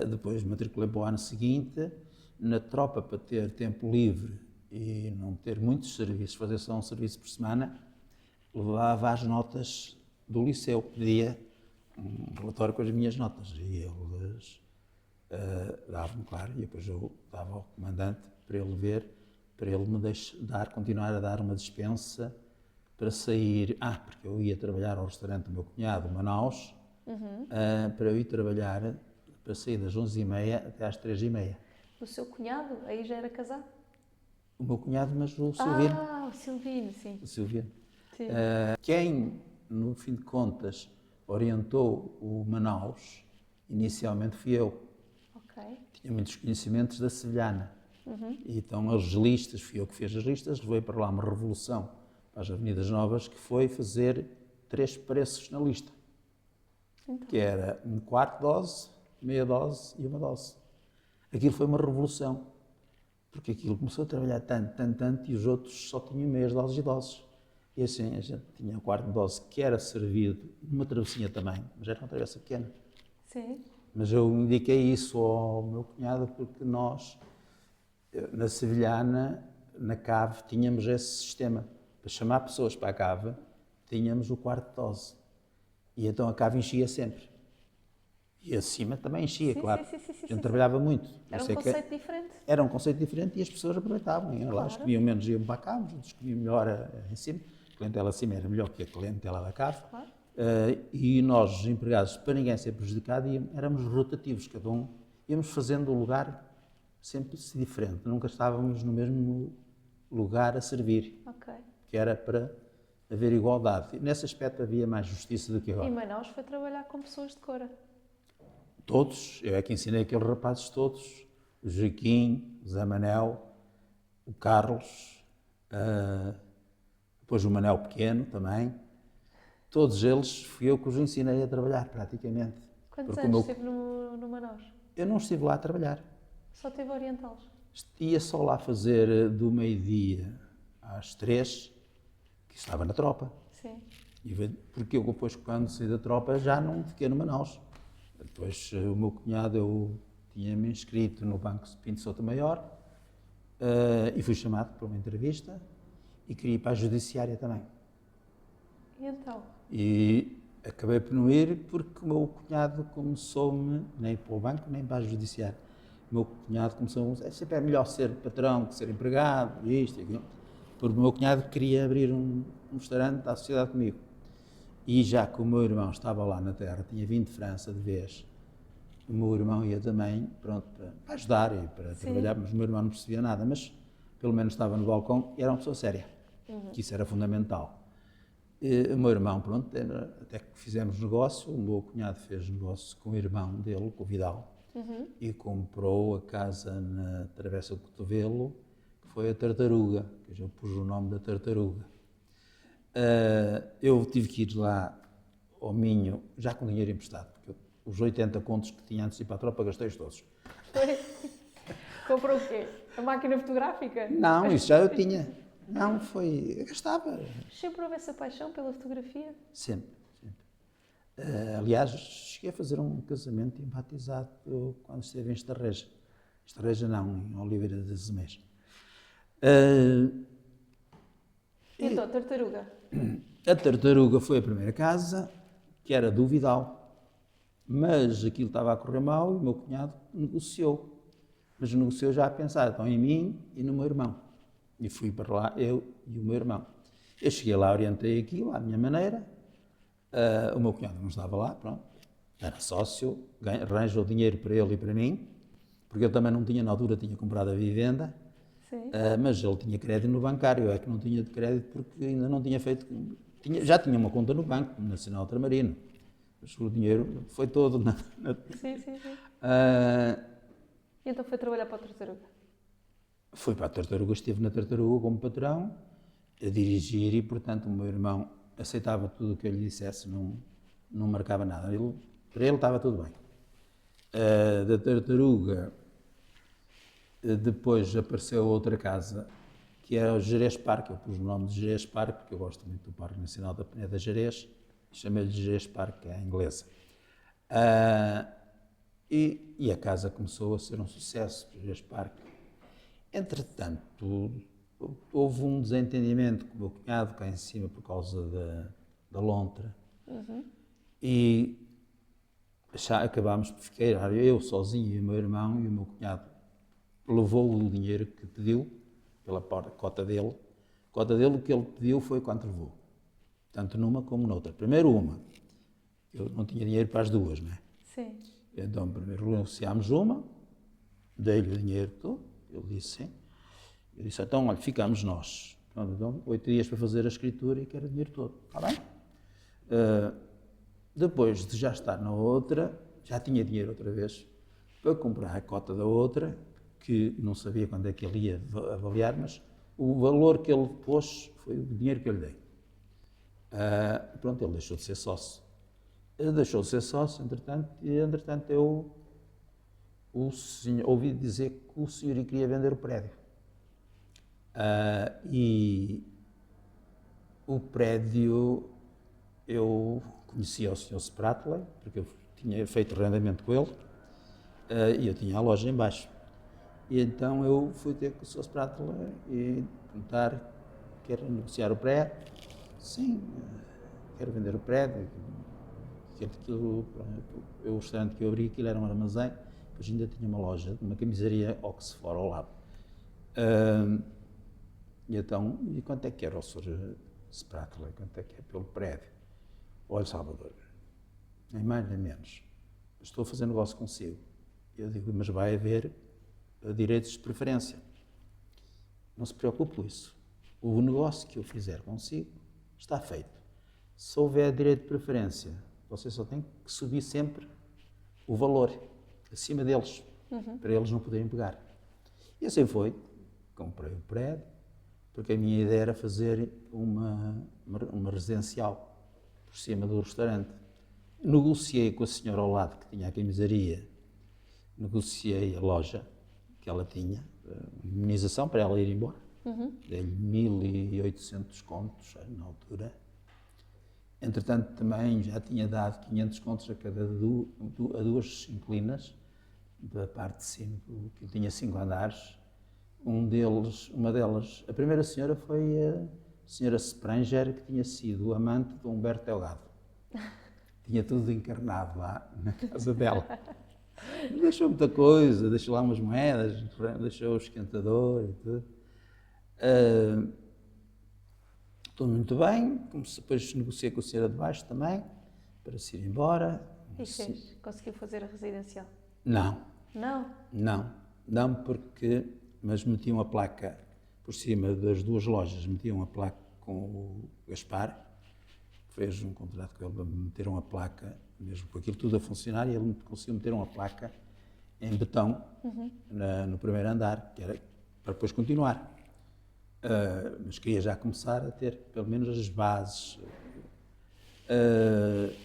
S2: depois matriculei para o ano seguinte, na tropa para ter tempo livre e não ter muitos serviços, fazer só um serviço por semana, levava as notas do liceu, pedia um relatório com as minhas notas e eles davam-me, claro, e depois eu dava ao comandante para ele ver, para ele me continuar a dar uma dispensa para sair, porque eu ia trabalhar ao restaurante do meu cunhado, Manaus, para eu ir trabalhar, para sair das 11h30 até às 3h30.
S1: O seu cunhado aí já era casado?
S2: O meu cunhado, mas o Silvino.
S1: O Silvino, sim.
S2: O Silvino.
S1: Sim.
S2: Quem, no fim de contas, orientou o Manaus, inicialmente fui eu.
S1: Ok.
S2: Tinha muitos conhecimentos da sevilhana. E então as listas, fui eu que fiz as listas, levei para lá uma revolução para as Avenidas Novas, que foi fazer 3 preços na lista.
S1: Então.
S2: Que era um quarto dose, meia dose e uma dose. Aquilo foi uma revolução, porque aquilo começou a trabalhar tanto, e os outros só tinham meias doses e doses. E assim, a gente tinha um quarto de dose que era servido numa travessinha também, mas era uma travessa pequena.
S1: Sim.
S2: Mas eu indiquei isso ao meu cunhado porque nós, na sevilhana, na cave, tínhamos esse sistema. Para chamar pessoas para a cave, tínhamos o quarto de dose. E então a cave enchia sempre. E acima também enchia,
S1: Sim,
S2: claro.
S1: sim.
S2: A gente trabalhava muito.
S1: Era um conceito diferente.
S2: Era um conceito diferente e as pessoas aproveitavam. Iam lá, os que comiam menos iam para a cave, os outros comiam melhor em cima. A clientela acima era melhor que a clientela da cave.
S1: Claro.
S2: E nós, os empregados, para ninguém ser prejudicado, éramos rotativos, cada um. Íamos fazendo o lugar sempre diferente. Nunca estávamos no mesmo lugar a servir.
S1: Ok.
S2: Que era para haver igualdade. E nesse aspecto havia mais justiça do que agora.
S1: E Manaus foi trabalhar com pessoas de Coura?
S2: Todos, eu é que ensinei aqueles rapazes todos, o Joaquim, o Zé Manel, o Carlos, depois o Manel Pequeno também, todos eles fui eu que os ensinei a trabalhar praticamente.
S1: Quantos anos esteve no Manaus?
S2: Eu não estive lá a trabalhar.
S1: Só teve a orientá-los?
S2: Ia só lá fazer do meio-dia às 3, que estava na tropa.
S1: Sim.
S2: Porque eu depois, quando saí da tropa, já não fiquei no Manaus. Depois o meu cunhado, eu tinha-me inscrito no Banco de Pinto Souto Maior e fui chamado para uma entrevista e queria ir para a Judiciária também.
S1: E então?
S2: E acabei por não ir porque o meu cunhado começou-me, nem para o banco nem para a Judiciária, o meu cunhado começou a sempre é melhor ser patrão que ser empregado, isto e aquilo. Porque o meu cunhado queria abrir um restaurante à sociedade comigo. E já que o meu irmão estava lá na terra, tinha vindo de França de vez, o meu irmão ia também, pronto, para ajudar e para trabalhar, mas o meu irmão não percebia nada, mas pelo menos estava no balcão e era uma pessoa séria, que isso era fundamental. E o meu irmão, pronto, até que fizemos negócio, o meu cunhado fez negócio com o irmão dele, com o Vidal, e comprou a casa na Travessa do Cotovelo, que foi a Tartaruga, que eu pus o nome da Tartaruga. Eu tive que ir lá ao Minho, já com dinheiro emprestado, porque os 80 contos que tinha antes de ir para a tropa gastei-os todos.
S1: Comprou o quê? A máquina fotográfica?
S2: Não, isso já eu tinha. Não, foi. Eu gastava.
S1: Sempre houve essa paixão pela fotografia?
S2: Sempre, sempre. Aliás, cheguei a fazer um casamento e batizado quando esteve em Estarreja. Estarreja não, em Oliveira de Zemés.
S1: Então, Tartaruga?
S2: A Tartaruga foi a primeira casa, que era do Vidal. Mas aquilo estava a correr mal e o meu cunhado negociou. Mas negociou já a pensar, então, em mim e no meu irmão. E fui para lá, eu e o meu irmão. Eu cheguei lá, orientei aquilo à minha maneira. O meu cunhado não estava lá, pronto. Era sócio, arranjou dinheiro para ele e para mim, porque eu também não tinha, na altura, tinha comprado a vivenda.
S1: Sim.
S2: Mas ele tinha crédito no bancário, eu é que não tinha de crédito porque ainda não tinha feito. Já tinha uma conta no Banco Nacional Ultramarino. Mas o dinheiro foi todo na.
S1: Sim. E então foi trabalhar para a Tartaruga?
S2: Fui para a Tartaruga, estive na Tartaruga como patrão, a dirigir e, portanto, o meu irmão aceitava tudo o que eu lhe dissesse, não marcava nada. Para ele estava tudo bem. Da Tartaruga, depois apareceu outra casa, que era o Gerês Parque. Eu pus o nome de Gerês Parque, porque eu gosto muito do Parque Nacional da Peneda Gerês, chamei-lhe Gerês Parque, é a inglesa. E a casa começou a ser um sucesso, Gerês Parque. Entretanto, houve um desentendimento com o meu cunhado cá em cima por causa da lontra. E acabámos por ficar, eu sozinho e o meu irmão, e o meu cunhado levou o dinheiro que pediu pela cota dele. A cota dele, o que ele pediu foi quanto levou. Tanto numa como noutra. Primeiro uma. Eu não tinha dinheiro para as duas, não é?
S1: Sim.
S2: Então, primeiro negociámos uma, dei-lhe o dinheiro todo. Ele disse sim. Eu disse, então, olha, ficamos nós. Então, 8 dias para fazer a escritura e quero o dinheiro todo. Está bem? Depois de já estar na outra, já tinha dinheiro outra vez para comprar a cota da outra, que não sabia quando é que ele ia avaliar, mas o valor que ele pôs foi o dinheiro que eu lhe dei. Pronto, ele deixou de ser sócio. Ele deixou de ser sócio, entretanto eu ouvi dizer que o senhor queria vender o prédio. E o prédio, eu conhecia o senhor Spratley, porque eu tinha feito arrendamento com ele, e eu tinha a loja em baixo. E então eu fui ter com o senhor Spratley e perguntar, quer negociar o prédio? Sim, quero vender o prédio. O restaurante que eu abri, aquilo era um armazém, depois ainda tinha uma loja, uma camisaria Oxford ao lado. E então, e quanto é que era o senhor Spratley? Quanto é que é pelo prédio? Olha, Salvador, nem mais nem menos. Estou a fazer negócio consigo. Eu digo, mas vai haver direitos de preferência. Não se preocupe com isso. O negócio que eu fizer consigo está feito. Se houver direito de preferência, você só tem que subir sempre o valor acima deles, para eles não poderem pegar. E assim foi. Comprei o prédio, porque a minha ideia era fazer uma residencial por cima do restaurante. Negociei com a senhora ao lado, que tinha a camisaria, negociei a loja que ela tinha, indemnização para ela ir embora. Dei-lhe 1.800 contos na altura. Entretanto, também já tinha dado 500 contos a duas inquilinas, da parte de cima, que tinha 5 andares. Uma delas, a primeira senhora foi a senhora Spranger, que tinha sido amante de Humberto Delgado. Tinha tudo encarnado lá na casa dela. Mas deixou muita coisa, deixou lá umas moedas, deixou o esquentador e tudo. Estou muito bem, depois negociei com a senhora de baixo também, para se ir embora.
S1: E fez? Conseguiu fazer a residencial?
S2: Não,
S1: Não?
S2: não porque, mas meti uma placa por cima das duas lojas, meti uma placa com o Gaspar, fez um contrato com ele para me meter uma placa, mesmo com aquilo tudo a funcionar, e ele conseguiu meter uma placa em betão no primeiro andar, que era para depois continuar. Mas queria já começar a ter pelo menos as bases.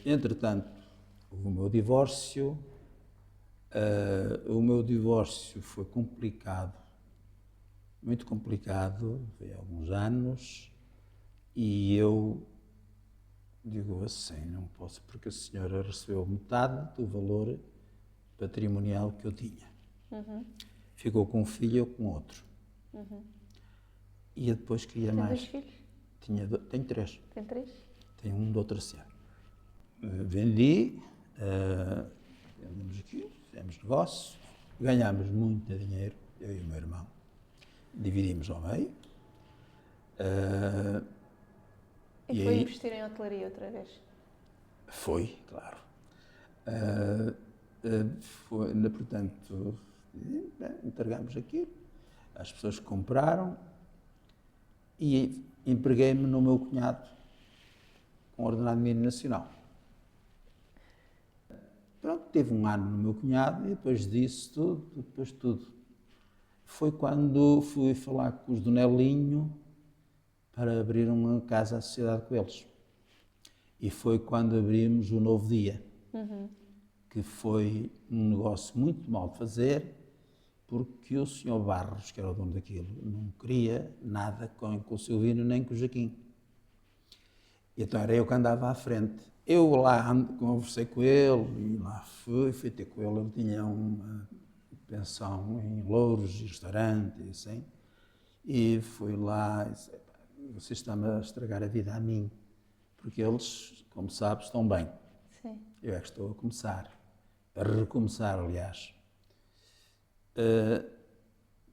S2: Entretanto, houve o meu divórcio. O meu divórcio foi complicado, muito complicado, foi há alguns anos, e eu digo assim, não posso, porque a senhora recebeu metade do valor patrimonial que eu tinha. Ficou com um filho e eu com outro. E eu depois queria
S1: Tem
S2: mais.
S1: 2 filhos?
S2: Tenho 3.
S1: Tem 3?
S2: Tenho um de outra senhora. Vendi, vendemos aqui, fizemos negócio, ganhámos muito dinheiro, eu e o meu irmão. Dividimos ao meio.
S1: E
S2: E
S1: foi
S2: aí-
S1: investir em hotelaria outra vez?
S2: Foi, claro. Portanto, entregámos aquilo, as pessoas que compraram e empreguei-me no meu cunhado com ordenado mínimo nacional. Pronto, teve um ano no meu cunhado e depois disso tudo. Foi quando fui falar com os do Nelinho para abrir uma casa à sociedade com eles. E foi quando abrimos o Novo Dia, que foi um negócio muito mal de fazer, porque o Sr. Barros, que era o dono daquilo, não queria nada com o Silvino nem com o Joaquim. E então era eu que andava à frente. Eu lá conversei com ele e lá fui ter com ele. Ele tinha uma pensão em Louros, restaurante e assim. E fui lá e disse, você está-me a estragar a vida a mim, porque eles, como sabes, estão bem.
S1: Sim.
S2: Eu é que estou a começar, a recomeçar, aliás.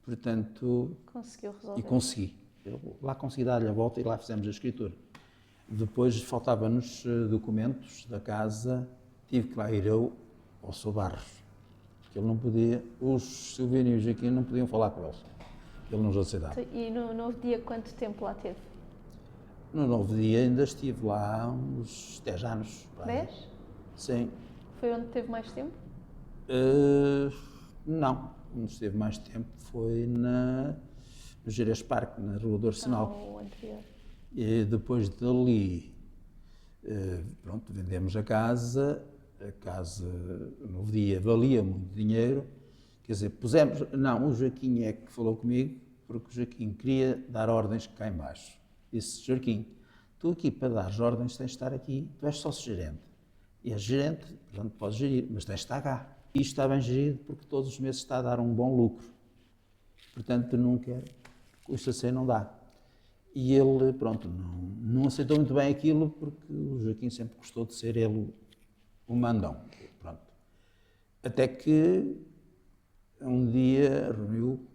S2: Portanto,
S1: Conseguiu resolver.
S2: e consegui. Eu lá consegui dar-lhe a volta e lá fizemos a escritura. Depois faltavam-nos documentos da casa, tive que lá ir eu ao Sr. Barros, porque ele não podia, os Silvino e o Joaquim não podiam falar com eles, ele não os aceitava.
S1: E no Novo Dia quanto tempo lá teve?
S2: No Novo Dia ainda estive lá uns 10 anos.
S1: 10?
S2: Sim.
S1: Foi onde teve mais tempo?
S2: Não, onde esteve mais tempo foi no Gerês Parque, na Rua do Arsenal.
S1: Ou anterior?
S2: E depois dali, pronto, vendemos a casa no Novo Dia valia muito dinheiro, quer dizer, o Joaquim é que falou comigo, porque o Joaquim queria dar ordens cá em baixo. Disse, Joaquim, tu aqui para dar ordens tens de estar aqui, tu és sócio-gerente. E és gerente, portanto podes gerir, mas tens de estar cá. E isto está bem gerido porque todos os meses está a dar um bom lucro. Portanto, não quero, isto assim não dá. E ele, pronto, não aceitou muito bem aquilo porque o Joaquim sempre gostou de ser ele o mandão. Pronto. Até que um dia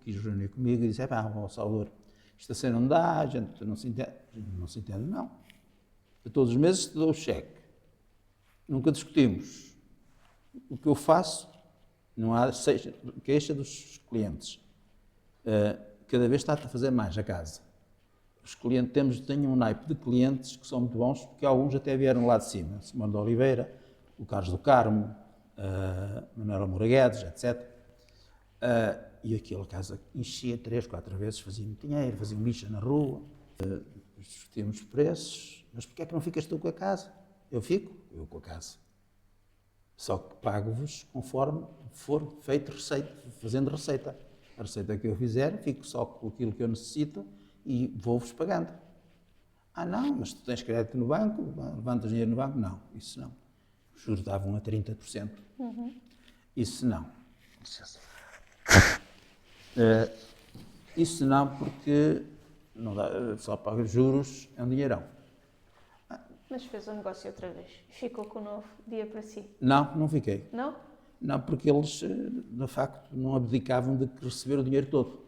S2: quis reunir comigo e disse, Salvador, isto assim não dá, a gente não se entende. Não se entende, não. A todos os meses te dou o cheque. Nunca discutimos. O que eu faço, não há queixa dos clientes. Cada vez está a fazer mais a casa. Os clientes, tenho um naipe de clientes que são muito bons, porque alguns até vieram lá de cima. Simão de Oliveira, o Carlos do Carmo, Manuela Moura Guedes, etc. E aquela casa enchia 3, 4 vezes, fazia muito dinheiro, fazia um bicho na rua, discutíamos preços, mas porquê é que não ficas tu com a casa? Eu fico, eu com a casa. Só que pago-vos conforme for feito receita, fazendo receita. A receita que eu fizer, fico só com aquilo que eu necessito e vou-vos pagando. Não, mas tu tens crédito no banco, levantas dinheiro no banco? Não, isso não. Os juros davam a 30%. Isso não. Isso não, porque não dá, só paga juros, é um dinheirão.
S1: Mas fez o negócio outra vez. Ficou com o Novo Dia para si.
S2: Não fiquei.
S1: Não?
S2: Não, porque eles, de facto, não abdicavam de receber o dinheiro todo.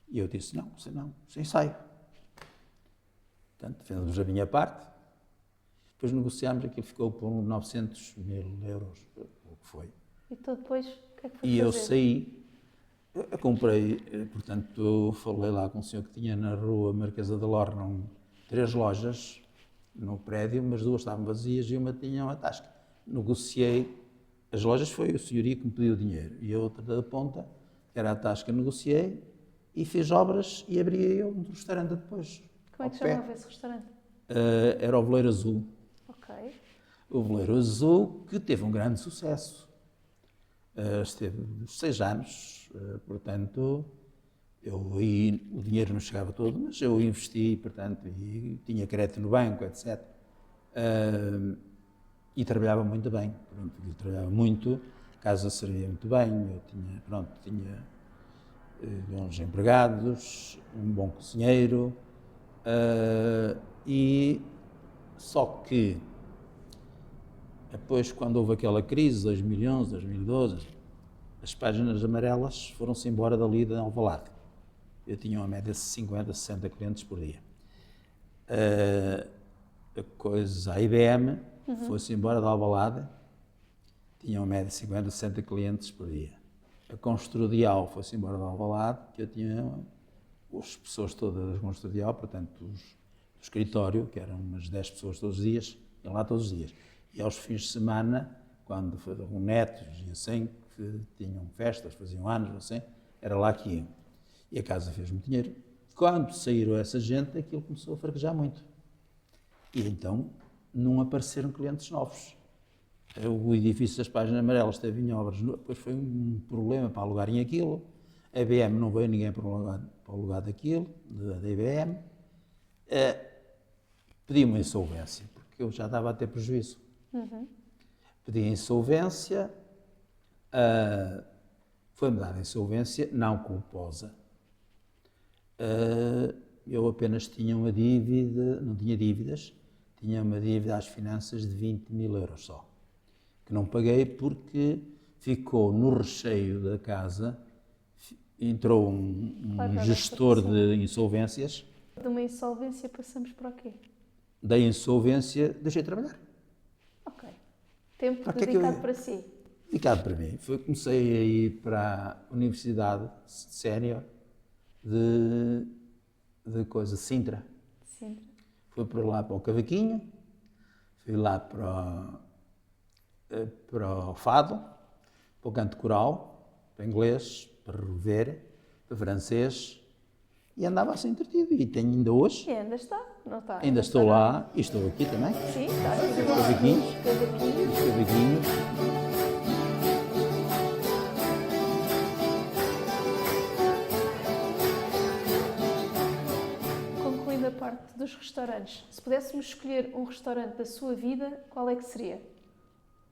S2: E eu disse, não, sem ensaio. Portanto, fizemos a minha parte. Depois negociámos, aquilo ficou por 900.000 euros, o que foi.
S1: E tu depois, o que é que foi
S2: E
S1: fazer?
S2: eu saí, eu comprei, portanto, falei lá com um senhor que tinha na rua Marquesa de Lorna 3 lojas no prédio, mas 2 estavam vazias e uma tinha uma tasca. Negociei, as lojas foi o senhorio que me pediu o dinheiro e a outra da ponta, que era a tasca, negociei e fiz obras e abri eu um restaurante depois.
S1: Como é que chamava esse restaurante?
S2: Era o Veleiro Azul.
S1: Ok.
S2: O Veleiro Azul, que teve um grande sucesso. Esteve 6 anos, portanto, o dinheiro não chegava todo, mas eu investi, portanto, e tinha crédito no banco, etc. E trabalhava muito bem, pronto, trabalhava muito, a casa servia muito bem, eu tinha bons empregados, um bom cozinheiro, e só que depois, quando houve aquela crise, 2011, 2012, as páginas amarelas foram-se embora dali de Alvalade. Eu tinha uma média de 50, 60 clientes por dia. A IBM foi-se embora de Alvalade, tinha uma média de 50, 60 clientes por dia. A Construdial foi-se embora de Alvalade, que eu tinha as pessoas todas da Construdial, portanto, do escritório, que eram umas 10 pessoas todos os dias, iam lá todos os dias. E aos fins de semana, quando foram netos e assim, que tinham festas, faziam anos, assim, era lá que iam. E a casa fez muito dinheiro. Quando saíram essa gente, aquilo começou a fraquejar muito. E então não apareceram clientes novos. O edifício das páginas amarelas teve em obras, depois foi um problema para alugarem aquilo. A IBM não veio ninguém para alugar daquilo, da IBM. Pedi uma insolvência, porque eu já estava a ter prejuízo. Pedi a insolvência, foi-me dada a insolvência, não culposa. Eu apenas tinha uma dívida, não tinha dívidas, tinha uma dívida às finanças de 20.000 euros só, que não paguei porque ficou no recheio da casa, entrou um gestor de insolvências.
S1: De uma insolvência passamos para o quê?
S2: Da insolvência deixei de trabalhar.
S1: Ok. Tempo dedicado para si.
S2: Dedicado para mim. Comecei a ir para a Universidade Sénior de Sintra.
S1: Sintra.
S2: Fui para lá para o Cavaquinho, fui lá para o Fado, para o canto coral, para inglês, para rever, para francês, e andava assim entretido. E tenho ainda hoje.
S1: E ainda está, não está?
S2: Ainda estou lá e estou aqui também.
S1: Sim, está.
S2: Os cavaquinhos.
S1: Concluindo a parte dos restaurantes, se pudéssemos escolher um restaurante da sua vida, qual é que seria?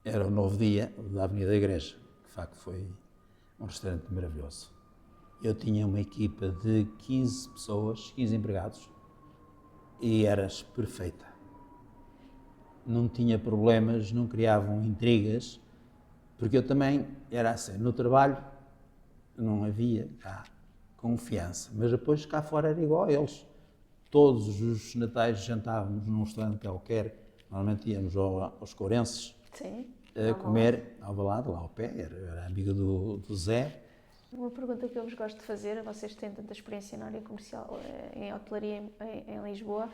S2: Era o Novo Dia, da Avenida da Igreja, que de facto foi um restaurante maravilhoso. Eu tinha uma equipa de 15 pessoas, 15 empregados, e eras perfeita. Não tinha problemas, não criavam intrigas, porque eu também era assim, no trabalho não havia cá confiança, mas depois cá fora era igual a eles. Todos os natais jantávamos num restaurante qualquer, normalmente íamos aos Courenses.
S1: Sim,
S2: a comer ao Alvalade, lá ao pé, era amiga do Zé.
S1: Uma pergunta que eu vos gosto de fazer, vocês têm tanta experiência na área comercial, em hotelaria em Lisboa,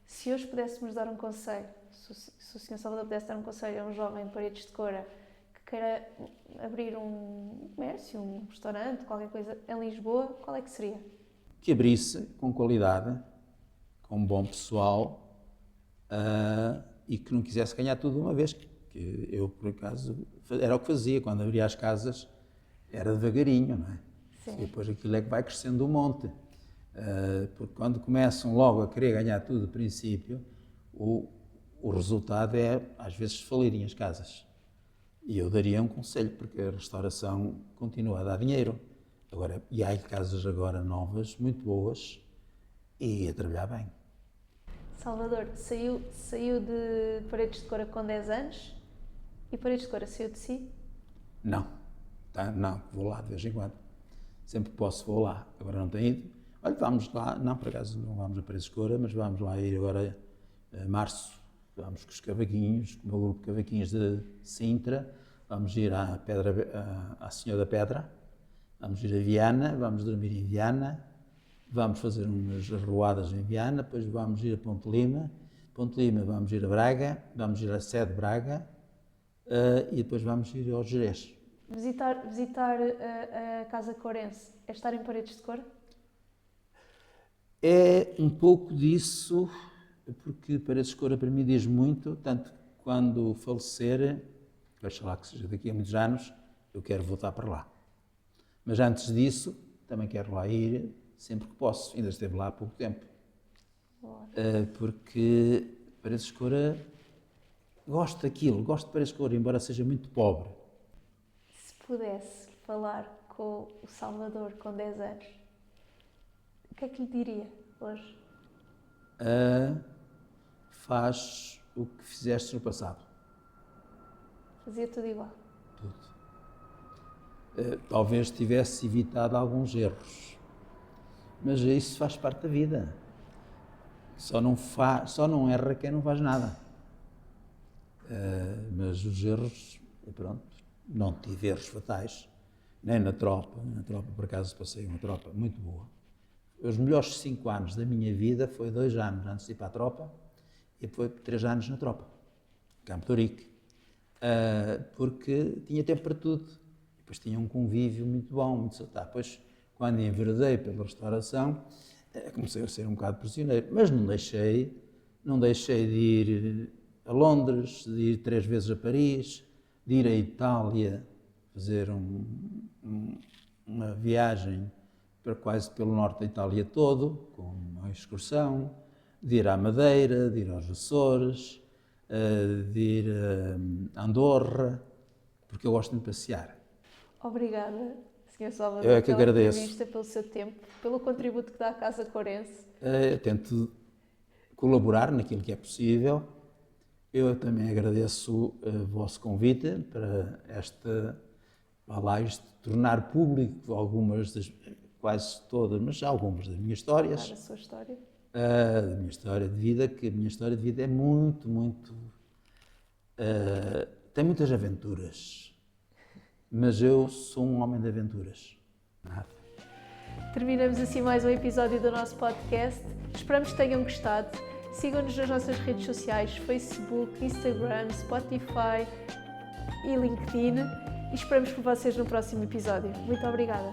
S1: se hoje pudéssemos dar um conselho, se o Sr. Salvador pudesse dar um conselho a um jovem de Paredes de Coura que queira abrir um comércio, um restaurante, qualquer coisa em Lisboa, qual é que seria?
S2: Que abrisse com qualidade, com um bom pessoal e que não quisesse ganhar tudo de uma vez. Que eu, por acaso, era o que fazia quando abria as casas, era devagarinho, não é?
S1: Sim.
S2: E depois aquilo é que vai crescendo um monte. Porque quando começam logo a querer ganhar tudo de princípio, o resultado é, às vezes, falirem as casas. E eu daria um conselho, porque a restauração continua a dar dinheiro. Agora, e há casas agora novas, muito boas, e a trabalhar bem.
S1: Salvador, saiu de Paredes de Coura com 10 anos e Paredes de Coura saiu de si?
S2: Não, não, vou lá de vez em quando. Sempre que posso vou lá, agora não tenho ido. Olha, vamos lá, não, por acaso não vamos a Paredes de Coura, mas vamos lá ir agora em março. Vamos com os cavaquinhos, com o meu grupo de cavaquinhos de Sintra, vamos ir à Senhora da Pedra, vamos ir a Viana, vamos dormir em Viana, vamos fazer umas arruadas em Viana, depois vamos ir a Ponte Lima, vamos ir a Braga, vamos ir a Sé de Braga e depois vamos ir ao Gerês.
S1: Visitar a Casa Courense é estar em Paredes de Coura?
S2: É um pouco disso, porque Paredes de Coura para mim diz muito, tanto que quando falecer, lá que seja daqui a muitos anos, eu quero voltar para lá. Mas antes disso, também quero lá ir sempre que posso, ainda esteve lá há pouco tempo. Porque Paredes de Coura, gosto daquilo, gosto de Paredes de Coura, embora seja muito pobre.
S1: Se pudesse falar com o Salvador com 10 anos, o que é que lhe diria hoje?
S2: Faz o que fizeste no passado.
S1: Fazia tudo igual.
S2: Tudo. Talvez tivesse evitado alguns erros, mas isso faz parte da vida. Só não erra quem não faz nada. Mas os erros, pronto, não tive erros fatais, nem na tropa. Na tropa, por acaso, passei uma tropa muito boa. Os melhores 5 anos da minha vida foi 2 anos antes de ir para a tropa e foi 3 anos na tropa, Campo de Ourique, porque tinha tempo para tudo. Depois tinha um convívio muito bom, muito saudável. Depois, quando enveredei pela restauração, comecei a ser um bocado prisioneiro, mas não deixei de ir a Londres, de ir 3 vezes a Paris, de ir à Itália, fazer uma viagem quase pelo norte da Itália todo, com uma excursão, de ir à Madeira, de ir aos Açores, de ir a Andorra, porque eu gosto de passear.
S1: Obrigada, Sr. Salvador,
S2: Eu é que
S1: pela
S2: agradeço.
S1: entrevista, pelo seu tempo, pelo contributo que dá à Casa Courense.
S2: Eu tento colaborar naquilo que é possível. Eu também agradeço o vosso convite para tornar público algumas quase todas, mas algumas das minhas histórias.
S1: A sua história.
S2: Da minha história de vida, que a minha história de vida é muito, tem muitas aventuras, mas eu sou um homem de aventuras. Nada.
S1: Terminamos assim mais um episódio do nosso podcast. Esperamos que tenham gostado. Sigam-nos nas nossas redes sociais, Facebook, Instagram, Spotify e LinkedIn. E esperamos por vocês no próximo episódio. Muito obrigada.